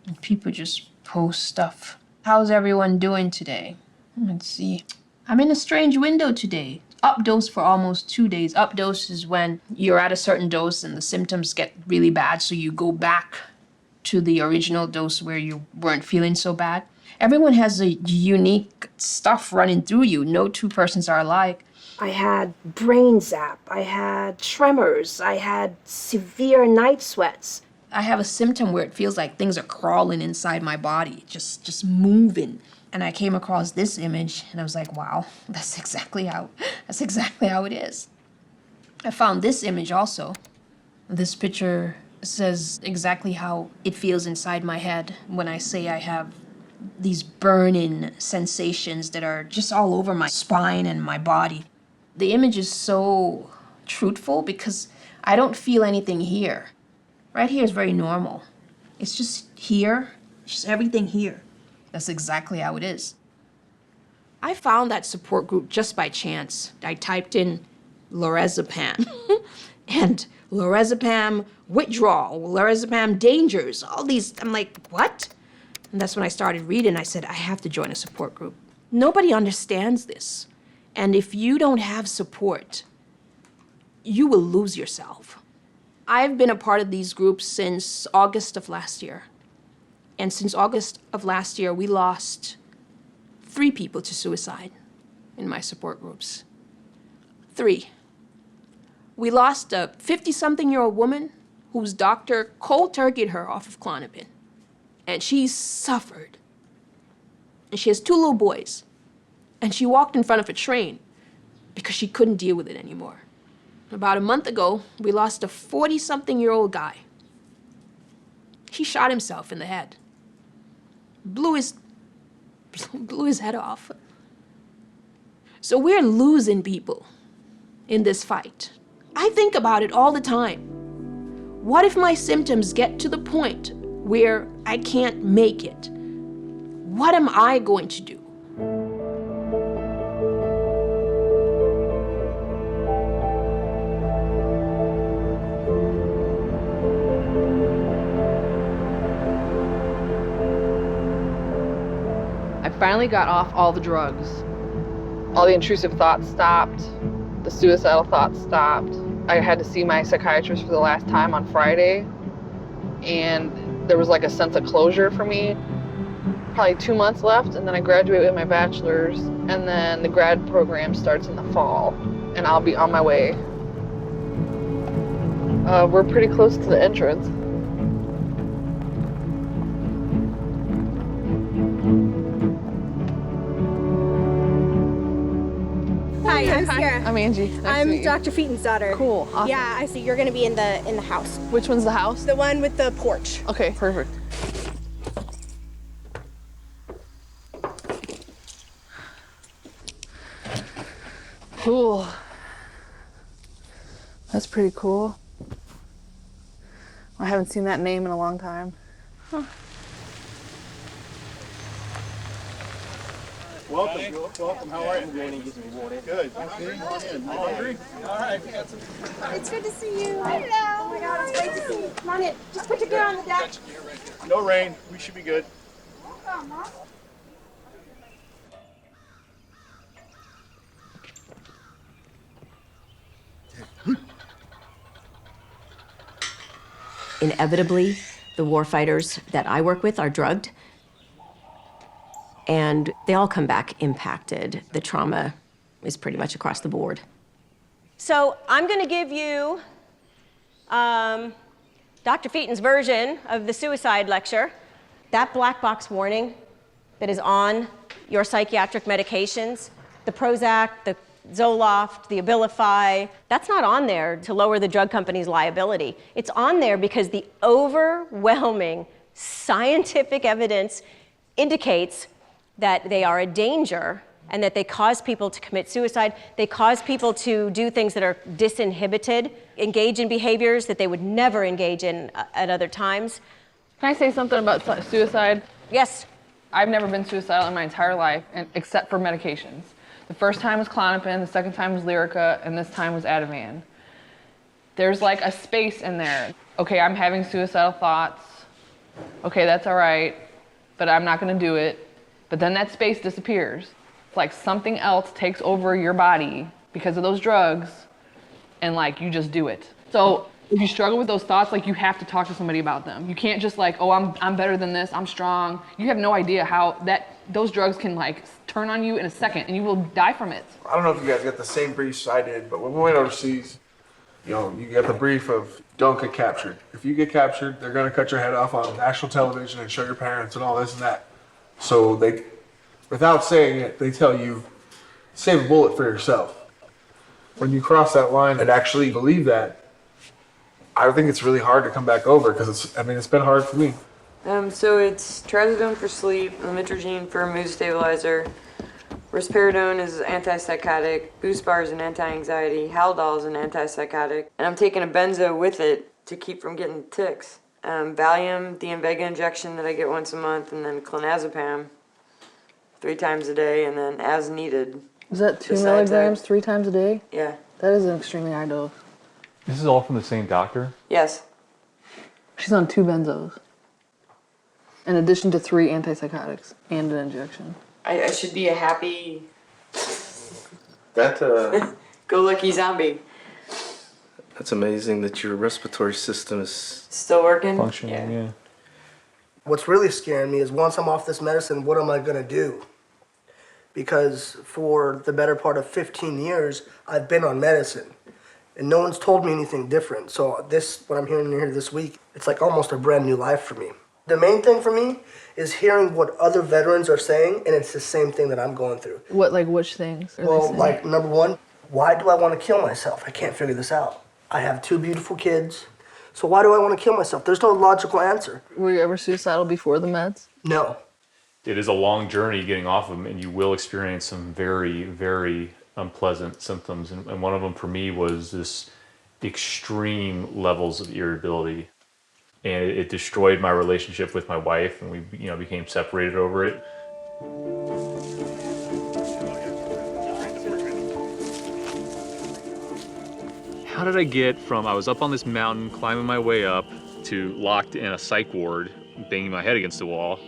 And people just post stuff. How's everyone doing today? Let's see. I'm in a strange window today. Up dose for almost 2 days. Up dose is when you're at a certain dose and the symptoms get really bad, so you go back to the original dose where you weren't feeling so bad. Everyone has a unique stuff running through you. No two persons are alike. I had brain zap, I had tremors, I had severe night sweats. I have a symptom where it feels like things are crawling inside my body, just moving. And I came across this image and I was like, wow, that's exactly how it is. I found this image also. This picture says exactly how it feels inside my head when I say I have these burning sensations that are just all over my spine and my body. The image is so truthful because I don't feel anything here. Right here is very normal. It's just here, just everything here. That's exactly how it is. I found that support group just by chance. I typed in lorazepam and lorazepam withdrawal, lorazepam dangers, all these. I'm like, what? And that's when I started reading. I said, I have to join a support group. Nobody understands this. And if you don't have support, you will lose yourself. I've been a part of these groups since August of last year. And since August of last year, we lost 3 people to suicide in my support groups. 3. We lost a 50-something-year-old woman whose doctor cold-turkeyed her off of Klonopin. And she suffered. And she has 2 little boys. And she walked in front of a train because she couldn't deal with it anymore. About a month ago, we lost a 40-something-year-old guy. He shot himself in the head. Blew his head off. So we're losing people in this fight. I think about it all the time. What if my symptoms get to the point where I can't make it? What am I going to do? I finally got off all the drugs. All the intrusive thoughts stopped. The suicidal thoughts stopped. I had to see my psychiatrist for the last time on Friday, and there was like a sense of closure for me. Probably 2 months left, and then I graduate with my bachelor's, and then the grad program starts in the fall, and I'll be on my way. We're pretty close to the entrance. Hi, I'm Sarah. I'm Angie. Nice to I'm meet you. Dr. Featon's daughter. Cool. Awesome. Yeah, I see. You're gonna be in the house. Which one's the house? The one with the porch. Okay, perfect. Cool. That's pretty cool. I haven't seen that name in a long time. Huh. Welcome, welcome. How are you? Good. Hungry? All right, we got some. It's good to see you. Hello. Oh my God, it's great to see you. Come on in. Just put your gear on the deck. No rain. We should be good. Welcome, Mom. Inevitably, the warfighters that I work with are drugged, and they all come back impacted. The trauma is pretty much across the board. So I'm going to give you Dr. Featon's version of the suicide lecture. That black box warning that is on your psychiatric medications, the Prozac, the Zoloft, the Abilify, that's not on there to lower the drug company's liability. It's on there because the overwhelming scientific evidence indicates that they are a danger and that they cause people to commit suicide. They cause people to do things that are disinhibited, engage in behaviors that they would never engage in at other times. Can I say something about suicide? Yes. I've never been suicidal in my entire life, except for medications. The first time was Klonopin, the second time was Lyrica, and this time was Ativan. There's like a space in there. Okay, I'm having suicidal thoughts. Okay, that's all right, but I'm not gonna do it. But then that space disappears. It's like something else takes over your body because of those drugs, and like you just do it. So if you struggle with those thoughts, like you have to talk to somebody about them. You can't just like, oh, I'm better than this, I'm strong. You have no idea how those drugs can like turn on you in a second and you will die from it. I don't know if you guys got the same briefs I did, but when we went overseas, you get the brief of don't get captured. If you get captured, they're gonna cut your head off on national television and show your parents and all this and that. So they, without saying it, they tell you, save a bullet for yourself. When you cross that line and actually believe that, I think it's really hard to come back over because it's been hard for me. So it's trazodone for sleep, lamotrigine for a mood stabilizer, risperidone is antipsychotic, Buspar is an anti-anxiety, Haldol is an antipsychotic, and I'm taking a benzo with it to keep from getting tics. Valium, the Invega injection that I get once a month, and then clonazepam 3 times a day, and then as needed. Is that 2 milligrams 3 times a day? Yeah. That is an extremely high dose. This is all from the same doctor? Yes. She's on 2 benzos, in addition to 3 antipsychotics and an injection. I should be a happy, That go-lucky zombie. that's amazing that your respiratory system is Still working? Functioning, yeah. What's really scaring me is once I'm off this medicine, what am I gonna do? Because for the better part of 15 years, I've been on medicine. And no one's told me anything different. So what I'm hearing here this week, it's like almost a brand new life for me. The main thing for me is hearing what other veterans are saying, and it's the same thing that I'm going through. Which things? Well, like number one, why do I want to kill myself? I can't figure this out. I have 2 beautiful kids. So why do I want to kill myself? There's no logical answer. Were you ever suicidal before the meds? No. It is a long journey getting off of them, and you will experience some very, very unpleasant symptoms. And one of them for me was this extreme levels of irritability. And it destroyed my relationship with my wife, and we became separated over it. How did I get from I was up on this mountain, climbing my way up, to locked in a psych ward, banging my head against the wall,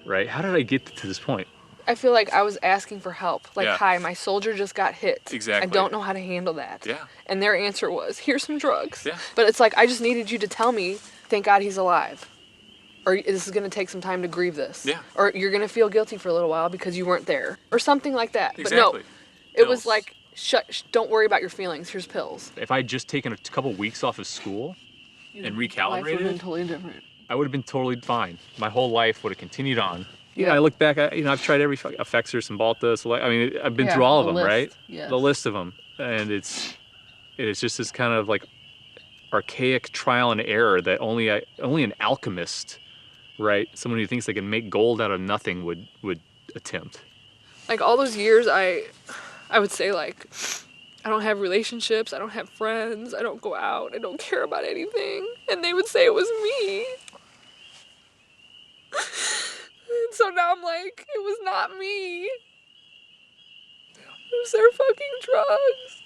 right? How did I get to this point? I feel like I was asking for help. Like, Yeah. hi, my soldier just got hit. Exactly. I don't know how to handle that. Yeah. And their answer was, here's some drugs. Yeah. But it's like, I just needed you to tell me, thank God he's alive. Or this is gonna take some time to grieve this. Yeah. Or you're gonna feel guilty for a little while because you weren't there. Or something like that. Exactly. But no, it was like, don't worry about your feelings, here's pills. If I had just taken a couple weeks off of school and Life would have been recalibrated, totally different. I would have been totally fine. My whole life would have continued on. Yeah, I look back, I've tried every Effexor, Cymbalta, I've been through all of them, list, right? yes. The list of them. And it's just this kind of like archaic trial and error that only an alchemist, right? Someone who thinks they can make gold out of nothing would attempt. Like all those years, I would say like, I don't have relationships, I don't have friends, I don't go out, I don't care about anything. And they would say it was me. And so now I'm like, it was not me. It was their fucking drugs.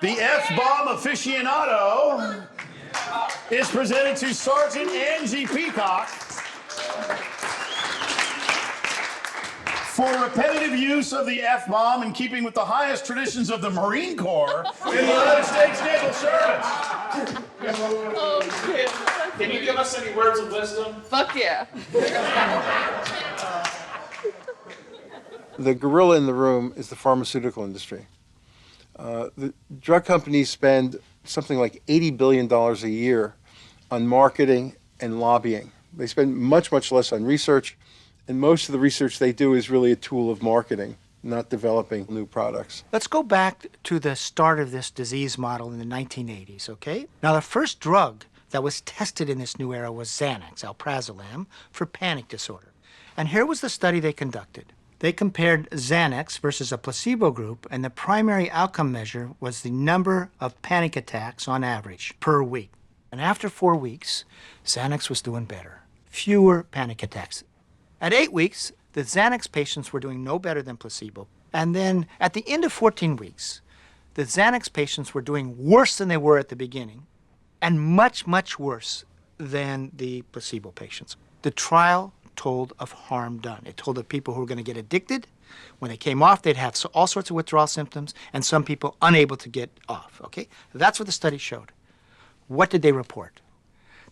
The F-bomb aficionado is presented to Sergeant Angie Peacock for repetitive use of the F-bomb in keeping with the highest traditions of the Marine Corps in the United States Naval Service. Oh, shit. Can you give us any words of wisdom? Fuck yeah. The gorilla in the room is the pharmaceutical industry. The drug companies spend something like $80 billion a year on marketing and lobbying. They spend much, much less on research, and most of the research they do is really a tool of marketing, not developing new products. Let's go back to the start of this disease model in the 1980s, okay? Now, the first drug that was tested in this new era was Xanax, alprazolam, for panic disorder. And here was the study they conducted. They compared Xanax versus a placebo group, and the primary outcome measure was the number of panic attacks on average per week. And after 4 weeks, Xanax was doing better. Fewer panic attacks. At 8 weeks, the Xanax patients were doing no better than placebo. And then at the end of 14 weeks, the Xanax patients were doing worse than they were at the beginning, and much, much worse than the placebo patients. The trial told of harm done. It told of people who were going to get addicted. When they came off, they'd have all sorts of withdrawal symptoms, and some people unable to get off, okay? That's what the study showed. What did they report?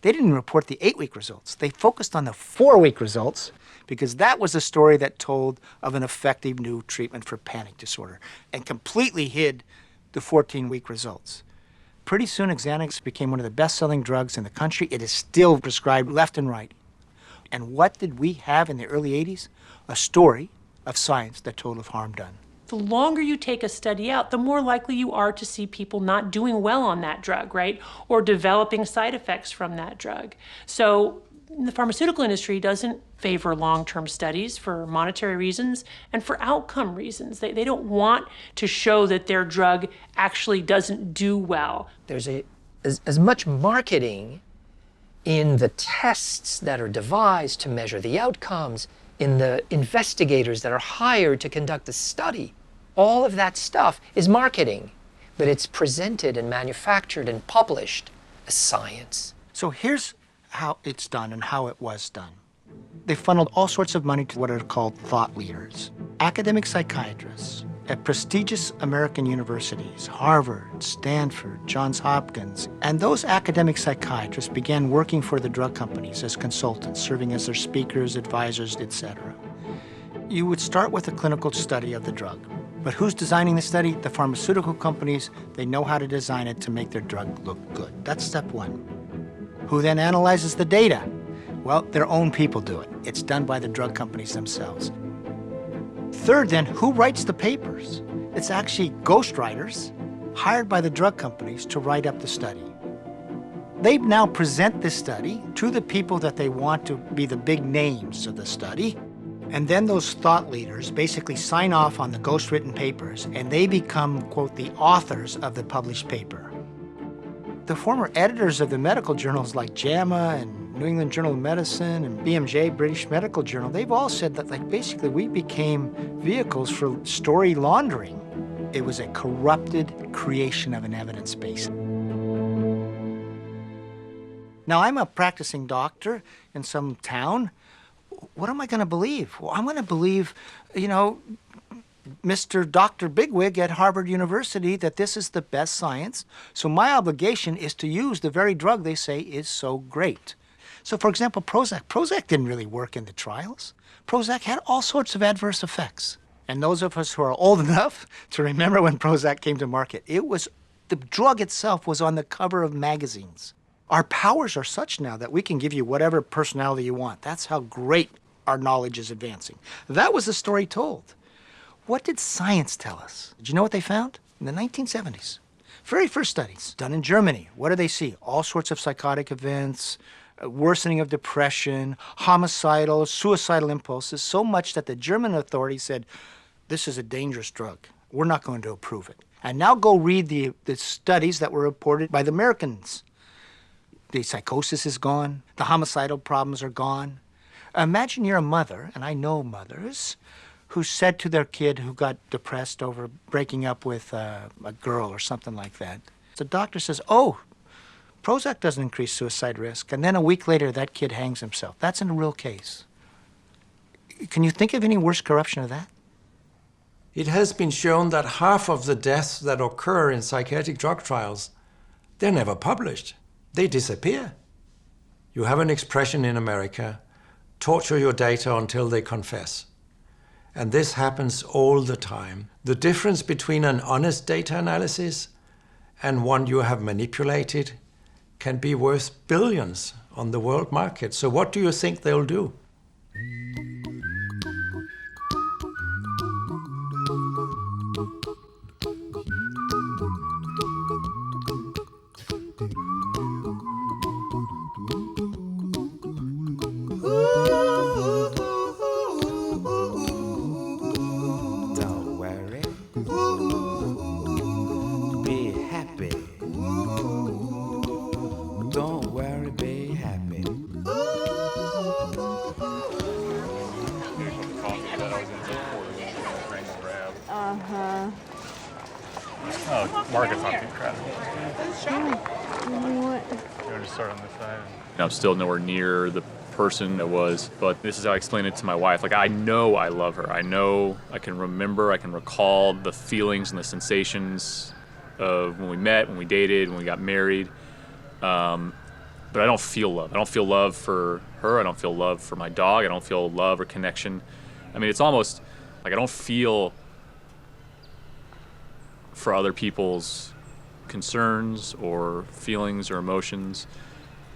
They didn't report the 8-week results. They focused on the 4-week results because that was a story that told of an effective new treatment for panic disorder and completely hid the 14-week results. Pretty soon, Xanax became one of the best-selling drugs in the country. It is still prescribed left and right. And what did we have in the early 80s? A story of science that told of harm done. The longer you take a study out, the more likely you are to see people not doing well on that drug, right? Or developing side effects from that drug. So the pharmaceutical industry doesn't favor long-term studies for monetary reasons and for outcome reasons. They don't want to show that their drug actually doesn't do well. There's as much marketing in the tests that are devised to measure the outcomes, in the investigators that are hired to conduct the study. All of that stuff is marketing, but it's presented and manufactured and published as science. So here's how it's done and how it was done. They funneled all sorts of money to what are called thought leaders, academic psychiatrists at prestigious American universities, Harvard, Stanford, Johns Hopkins. And those academic psychiatrists began working for the drug companies as consultants, serving as their speakers, advisors, etc. You would start with a clinical study of the drug. But who's designing the study? The pharmaceutical companies. They know how to design it to make their drug look good. That's step one. Who then analyzes the data? Well, their own people do it. It's done by the drug companies themselves. Third, then, who writes the papers? It's actually ghostwriters hired by the drug companies to write up the study. They now present this study to the people that they want to be the big names of the study. And then those thought leaders basically sign off on the ghostwritten papers, and they become, quote, the authors of the published paper. The former editors of the medical journals like JAMA and New England Journal of Medicine and BMJ, British Medical Journal, they've all said that, like, basically we became vehicles for story laundering. It was a corrupted creation of an evidence base. Now, I'm a practicing doctor in some town. What am I going to believe? Well, I'm going to believe, Mr. Dr. Bigwig at Harvard University, that this is the best science. So my obligation is to use the very drug they say is so great. So, for example, Prozac. Prozac didn't really work in the trials. Prozac had all sorts of adverse effects. And those of us who are old enough to remember when Prozac came to market, the drug itself was on the cover of magazines. Our powers are such now that we can give you whatever personality you want. That's how great our knowledge is advancing. That was the story told. What did science tell us? Did you know what they found? In the 1970s. Very first studies done in Germany. What do they see? All sorts of psychotic events, worsening of depression, homicidal, suicidal impulses, so much that the German authorities said, this is a dangerous drug. We're not going to approve it. And now go read the studies that were reported by the Americans. The psychosis is gone. The homicidal problems are gone. Imagine you're a mother, and I know mothers, who said to their kid who got depressed over breaking up with a girl or something like that. The doctor says, oh, Prozac doesn't increase suicide risk. And then a week later, that kid hangs himself. That's in a real case. Can you think of any worse corruption of that? It has been shown that half of the deaths that occur in psychiatric drug trials, they're never published. They disappear. You have an expression in America, torture your data until they confess. And this happens all the time. The difference between an honest data analysis and one you have manipulated can be worth billions on the world market. So what do you think they'll do? Don't worry. Be happy. Don't worry, be happy. Marcus, I'll keep track. You want to start on this side? I'm still nowhere near the person that was, but this is how I explain it to my wife. Like, I know I love her. I know I can remember, I can recall the feelings and the sensations of when we met, when we dated, when we got married. But I don't feel love. I don't feel love for her. I don't feel love for my dog. I don't feel love or connection. I mean, it's almost like I don't feel for other people's concerns or feelings or emotions.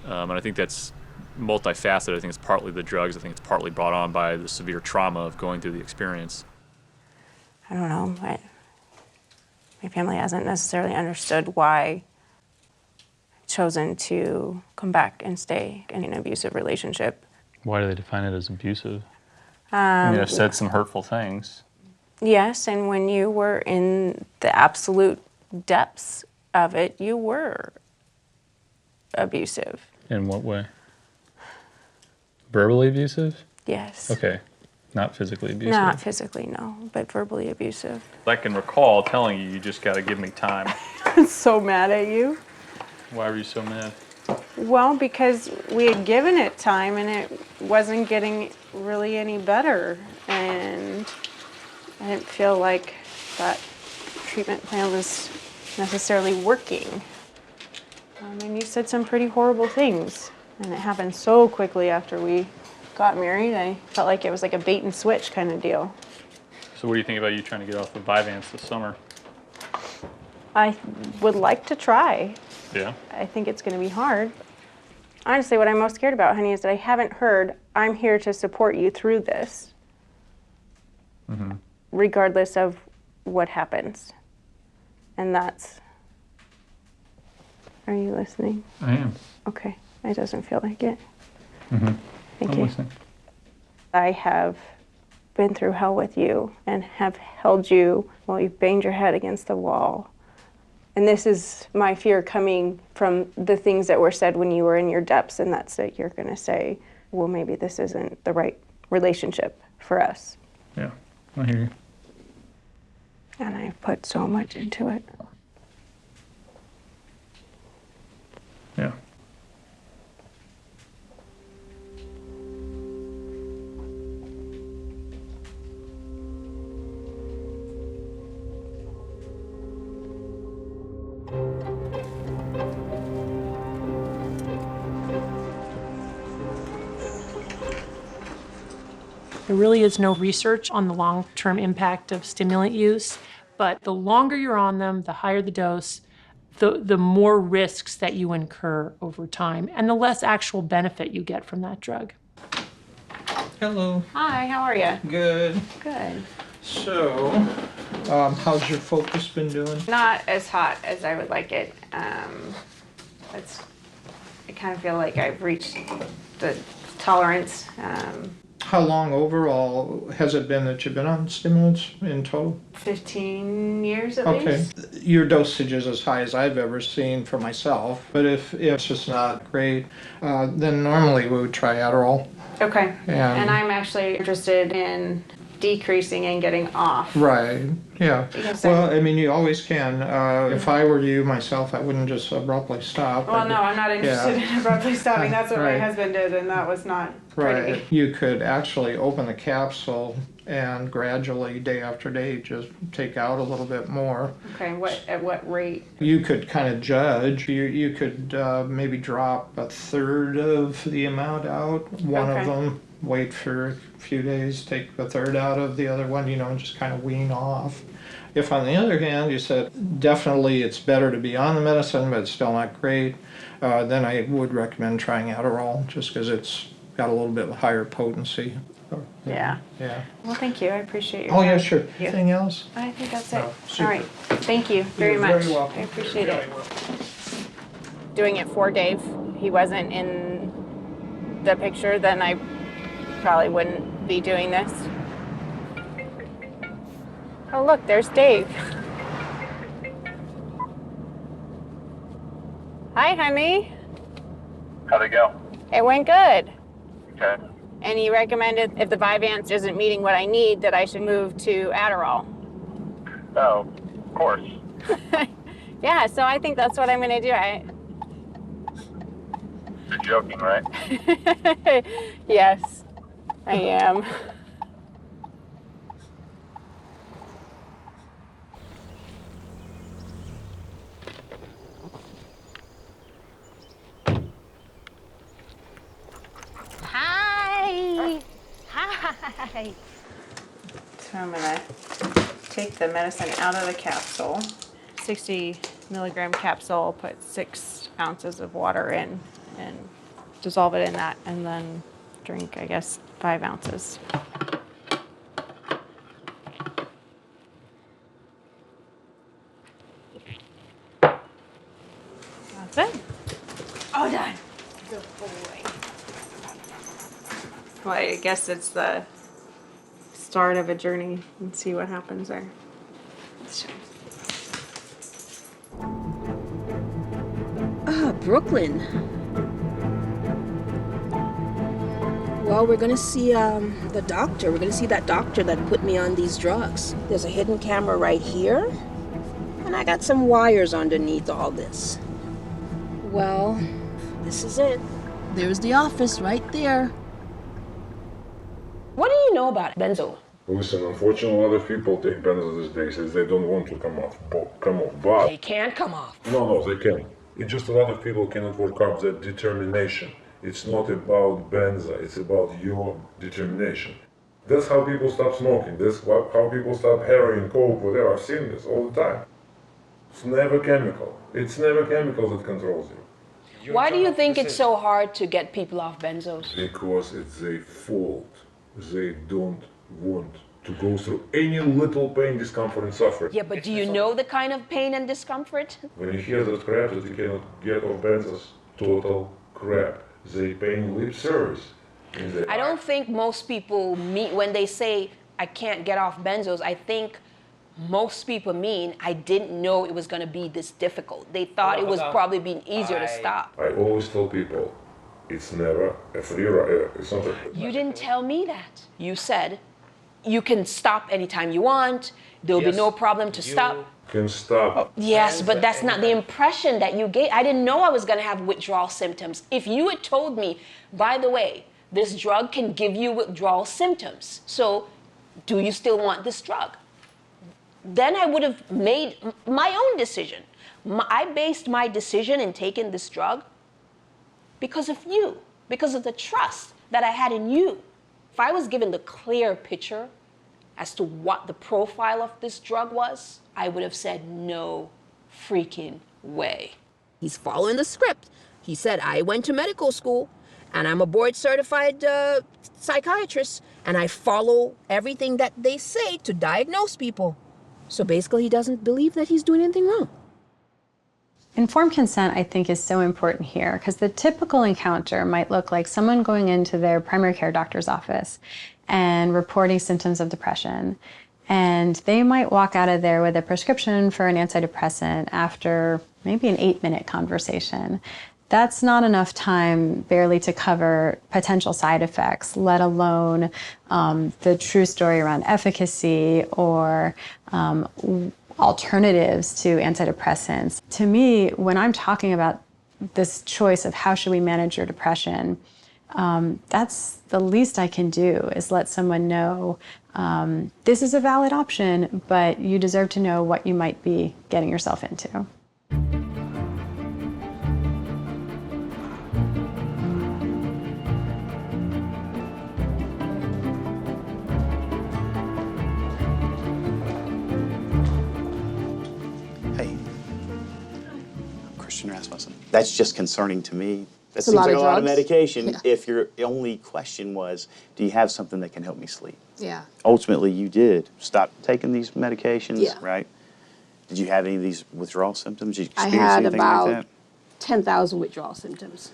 And I think that's multifaceted. I think it's partly the drugs. I think it's partly brought on by the severe trauma of going through the experience. I don't know. My family hasn't necessarily understood why I've chosen to come back and stay in an abusive relationship. Why do they define it as abusive? I mean, I've said some hurtful things. Yes, and when you were in the absolute depths of it, you were abusive. In what way? Verbally abusive? Yes. Okay. Not physically abusive? Not physically, no, but verbally abusive. I can recall telling you, you just got to give me time. I'm so mad at you. Why were you so mad? Well, because we had given it time and it wasn't getting really any better. And I didn't feel like that treatment plan was necessarily working. And you said some pretty horrible things. And it happened so quickly after we got married. I felt like it was like a bait and switch kind of deal. So what do you think about you trying to get off the Vyvanse this summer? I would like to try. Yeah? I think it's going to be hard. Honestly, what I'm most scared about, honey, is that I haven't heard, I'm here to support you through this, regardless of what happens. And that's... Are you listening? I am. Okay. It doesn't feel like it. Mm-hmm. Thank I'm you. listening. I have been through hell with you and have held you while you've banged your head against the wall. And this is my fear coming from the things that were said when you were in your depths, and that's that you're going to say, well, maybe this isn't the right relationship for us. Yeah, I hear you. And I've put so much into it. Yeah. There really is no research on the long-term impact of stimulant use, but the longer you're on them, the higher the dose, the more risks that you incur over time, and the less actual benefit you get from that drug. Hello. Hi, how are you? Good. Good. So, how's your focus been doing? Not as hot as I would like it. I kind of feel like I've reached the tolerance. How long overall has it been that you've been on stimulants in total? 15 years at Okay. least. Your dosage is as high as I've ever seen for myself, but if it's just not great, then normally we would try Adderall. Okay. And I'm actually interested in decreasing and getting off. Right, yeah. Because Well, I mean, you always can. If I were you myself, I wouldn't just abruptly stop. Well, no, I'm not interested in abruptly stopping. That's what Right. my husband did, and that was not pretty. Right. You could actually open the capsule and gradually, day after day, just take out a little bit more. Okay, at what rate? You could kind of judge. You could maybe drop a third of the amount out, one of them, wait for a few days, take a third out of the other one, and just kind of wean off. If on the other hand you said definitely it's better to be on the medicine but it's still not great, then I would recommend trying Adderall just because it's got a little bit higher potency. Yeah. Yeah. Well, thank you. I appreciate your Oh, yeah, time. sure. Thank you. Anything else? I think that's it. No, super. All right. Thank you very You're much. very welcome. I appreciate You're it. very welcome. Doing it for Dave, he wasn't in the picture, then I probably wouldn't be doing this. Oh, look, there's Dave. Hi, honey. How'd it go? It went good. Okay. And he recommended if the Vyvanse isn't meeting what I need, that I should move to Adderall. Oh, of course. Yeah, so I think that's what I'm gonna do. You're joking, right? Yes, I am. Hi. Hi. So I'm gonna take the medicine out of the capsule. 60 milligram capsule, put 6 ounces of water in and dissolve it in that, and then drink, I guess, 5 ounces. That's it. All done. Good boy. Well, I guess it's the start of a journey, and see what happens there. Brooklyn. Well, we're gonna see the doctor. We're gonna see that doctor that put me on these drugs. There's a hidden camera right here, and I got some wires underneath all this. Well, this is it. There's the office right there. What do you know about benzo? Listen, unfortunately, a lot of people take benzo these days as they don't want to come off, but They can't come off. no, they can. It's just a lot of people cannot work up that determination. It's not about benzo, it's about your determination. That's how people stop smoking. That's how people stop heroin, coke, whatever. I've seen this all the time. It's never chemical. It's never chemical that controls you. Why do you think it's so hard to get people off benzos? Because it's their fault. They don't want to go through any little pain, discomfort, and suffering. Yeah, but do you know the kind of pain and discomfort? When you hear that crap that you cannot get off benzos, total crap. They paying lip service. I don't think most people mean, when they say, I can't get off benzos, I think most people mean, I didn't know it was going to be this difficult. They thought it was probably being easier to stop. I always tell people, it's never a free ride. It's not a... You didn't tell me that. You said, you can stop anytime you want, there'll be no problem to stop. Can stop. Yes, but that's not the impression that you gave. I didn't know I was going to have withdrawal symptoms. If you had told me, by the way, this drug can give you withdrawal symptoms, so do you still want this drug? Then I would have made my own decision. I based my decision in taking this drug because of you, because of the trust that I had in you. If I was given the clear picture as to what the profile of this drug was, I would have said no freaking way. He's following the script. He said, I went to medical school, and I'm a board-certified psychiatrist, and I follow everything that they say to diagnose people. So basically, he doesn't believe that he's doing anything wrong. Informed consent, I think, is so important here because the typical encounter might look like someone going into their primary care doctor's office and reporting symptoms of depression. And they might walk out of there with a prescription for an antidepressant after maybe an 8-minute conversation. That's not enough time barely to cover potential side effects, let alone the true story around efficacy or alternatives to antidepressants. To me, when I'm talking about this choice of how should we manage your depression, that's the least I can do is let someone know this is a valid option, but you deserve to know what you might be getting yourself into. Rasmussen. That's just concerning to me. That It's seems like a lot of drugs. medication Yeah. if your only question was, do you have something that can help me sleep? Yeah. Ultimately, you did stop taking these medications, Yeah. right? Did you have any of these withdrawal symptoms? Did you I experience had anything about like that? 10,000 withdrawal symptoms.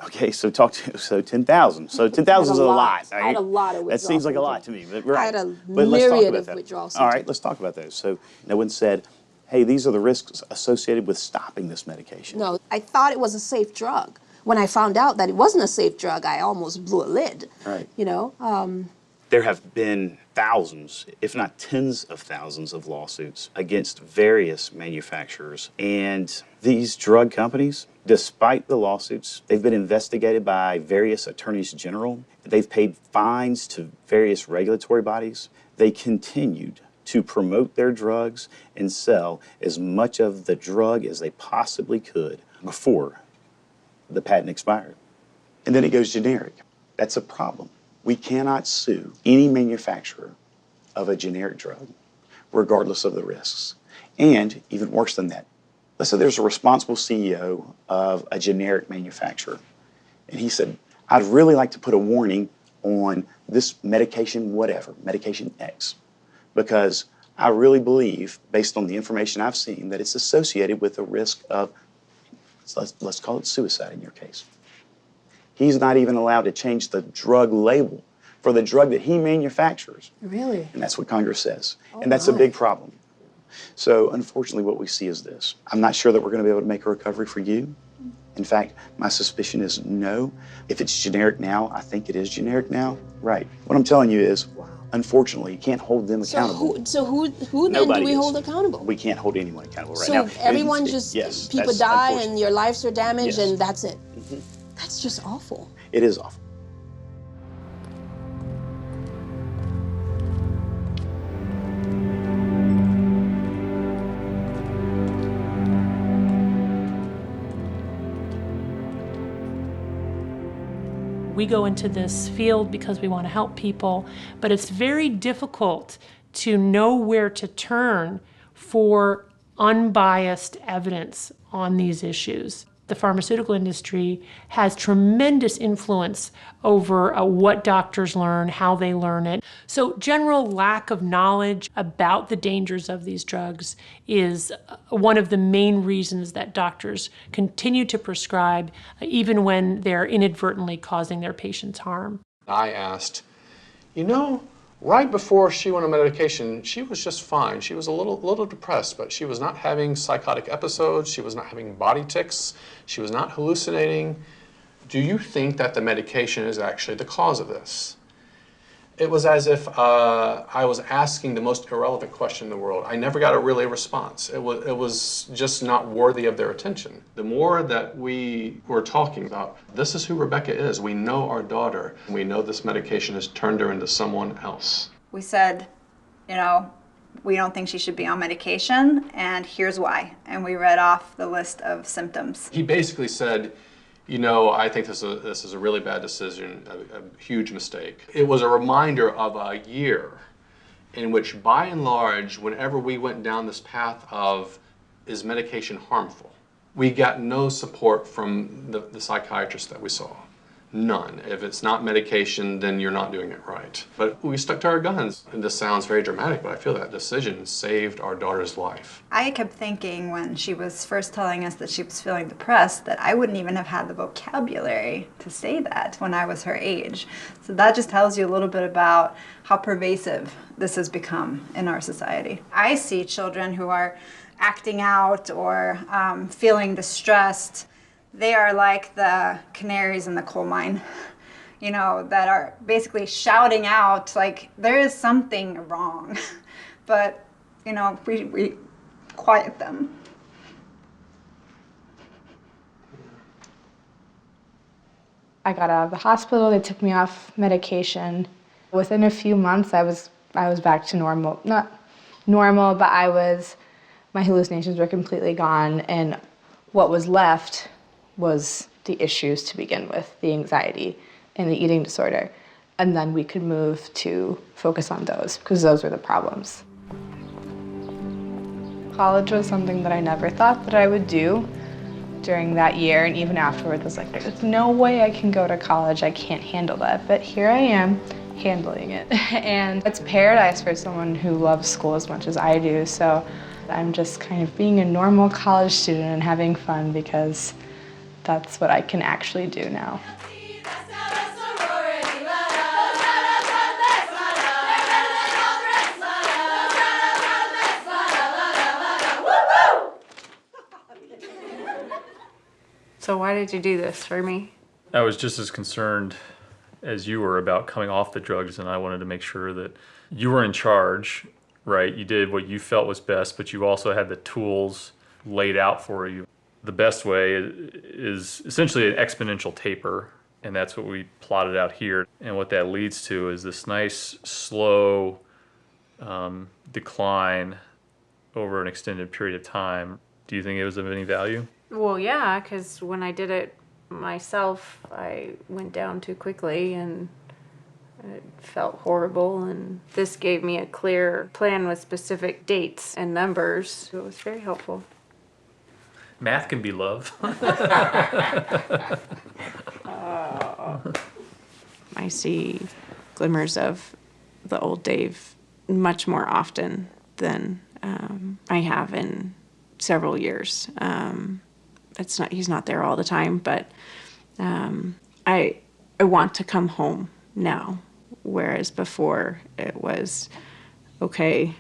Okay, so 10,000. So 10,000 is a lot. I had a lot of That seems like a withdrawal lot to me. But, right. I had a But let's talk myriad about of that. withdrawal All symptoms. right, let's talk about those. So no one said, hey, these are the risks associated with stopping this medication. No, I thought it was a safe drug. When I found out that it wasn't a safe drug, I almost blew a lid. Right. You know, There have been thousands, if not tens of thousands of lawsuits against various manufacturers. And these drug companies, despite the lawsuits, they've been investigated by various attorneys general. They've paid fines to various regulatory bodies. They continued to promote their drugs and sell as much of the drug as they possibly could before the patent expired. And then it goes generic. That's a problem. We cannot sue any manufacturer of a generic drug, regardless of the risks. And even worse than that, let's say there's a responsible CEO of a generic manufacturer, and he said, I'd really like to put a warning on this medication, whatever, medication X, because I really believe, based on the information I've seen, that it's associated with the risk of, let's call it suicide in your case. He's not even allowed to change the drug label for the drug that he manufactures. Really? And that's what Congress says. And that's a big problem. So unfortunately what we see is this. I'm not sure that we're going to be able to make a recovery for you. In fact, my suspicion is no. If it's generic now, I think it is generic now. Right. What I'm telling you is, unfortunately, you can't hold them accountable. So who then Nobody do we is. hold accountable? We can't hold anyone accountable right now. So everyone just, yes, people that's die unfortunate. and your lives are damaged Yes. and that's it. Mhm. That's just awful. It is awful. We go into this field because we want to help people, but it's very difficult to know where to turn for unbiased evidence on these issues. The pharmaceutical industry has tremendous influence over what doctors learn, how they learn it. So general lack of knowledge about the dangers of these drugs is one of the main reasons that doctors continue to prescribe, even when they're inadvertently causing their patients harm. I asked, right before she went on medication, she was just fine. She was a little depressed, but she was not having psychotic episodes. She was not having body tics. She was not hallucinating. Do you think that the medication is actually the cause of this? It was as if I was asking the most irrelevant question in the world. I never got a really response. It was just not worthy of their attention. The more that we were talking about, this is who Rebecca is. We know our daughter. We know this medication has turned her into someone else. We said, we don't think she should be on medication, and here's why. And we read off the list of symptoms. He basically said, I think this is a really bad decision, a huge mistake. It was a reminder of a year in which, by and large, whenever we went down this path of, is medication harmful, we got no support from the psychiatrists that we saw. None. If it's not medication, then you're not doing it right. But we stuck to our guns. And this sounds very dramatic, but I feel that decision saved our daughter's life. I kept thinking when she was first telling us that she was feeling depressed that I wouldn't even have had the vocabulary to say that when I was her age. So that just tells you a little bit about how pervasive this has become in our society. I see children who are acting out or feeling distressed. They are like the canaries in the coal mine, that are basically shouting out, like, there is something wrong. But, we quiet them. I got out of the hospital, they took me off medication. Within a few months, I was back to normal. Not normal, but my hallucinations were completely gone, and what was left was the issues to begin with, the anxiety and the eating disorder. And then we could move to focus on those, because those were the problems. College was something that I never thought that I would do during that year, and even afterwards I was like, there's no way I can go to college, I can't handle that. But here I am, handling it. And it's paradise for someone who loves school as much as I do, so I'm just kind of being a normal college student and having fun because that's what I can actually do now. So why did you do this for me? I was just as concerned as you were about coming off the drugs, and I wanted to make sure that you were in charge, right? You did what you felt was best, but you also had the tools laid out for you. The best way is essentially an exponential taper, and that's what we plotted out here. And what that leads to is this nice, slow decline over an extended period of time. Do you think it was of any value? Well, yeah, because when I did it myself, I went down too quickly and it felt horrible. And this gave me a clear plan with specific dates and numbers. So it was very helpful. Math can be love. I see glimmers of the old Dave much more often than I have in several years. He's not there all the time, but I want to come home now, whereas before it was okay,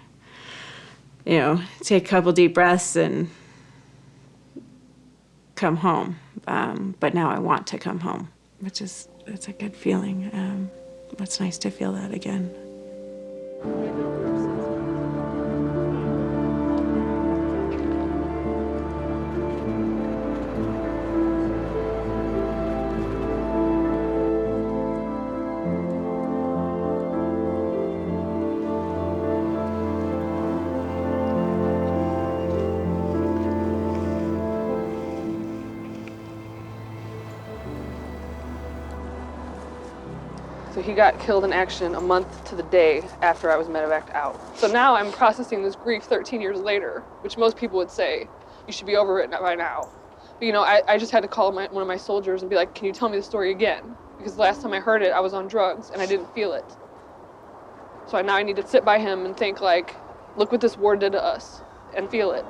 take a couple deep breaths and come home. But now I want to come home, it's a good feeling. It's nice to feel that again. So he got killed in action a month to the day after I was medevaced out. So now I'm processing this grief 13 years later, which most people would say, you should be over it by now. But I just had to call one of my soldiers and be like, can you tell me the story again? Because the last time I heard it, I was on drugs and I didn't feel it. So now I need to sit by him and think like, look what this war did to us, and feel it.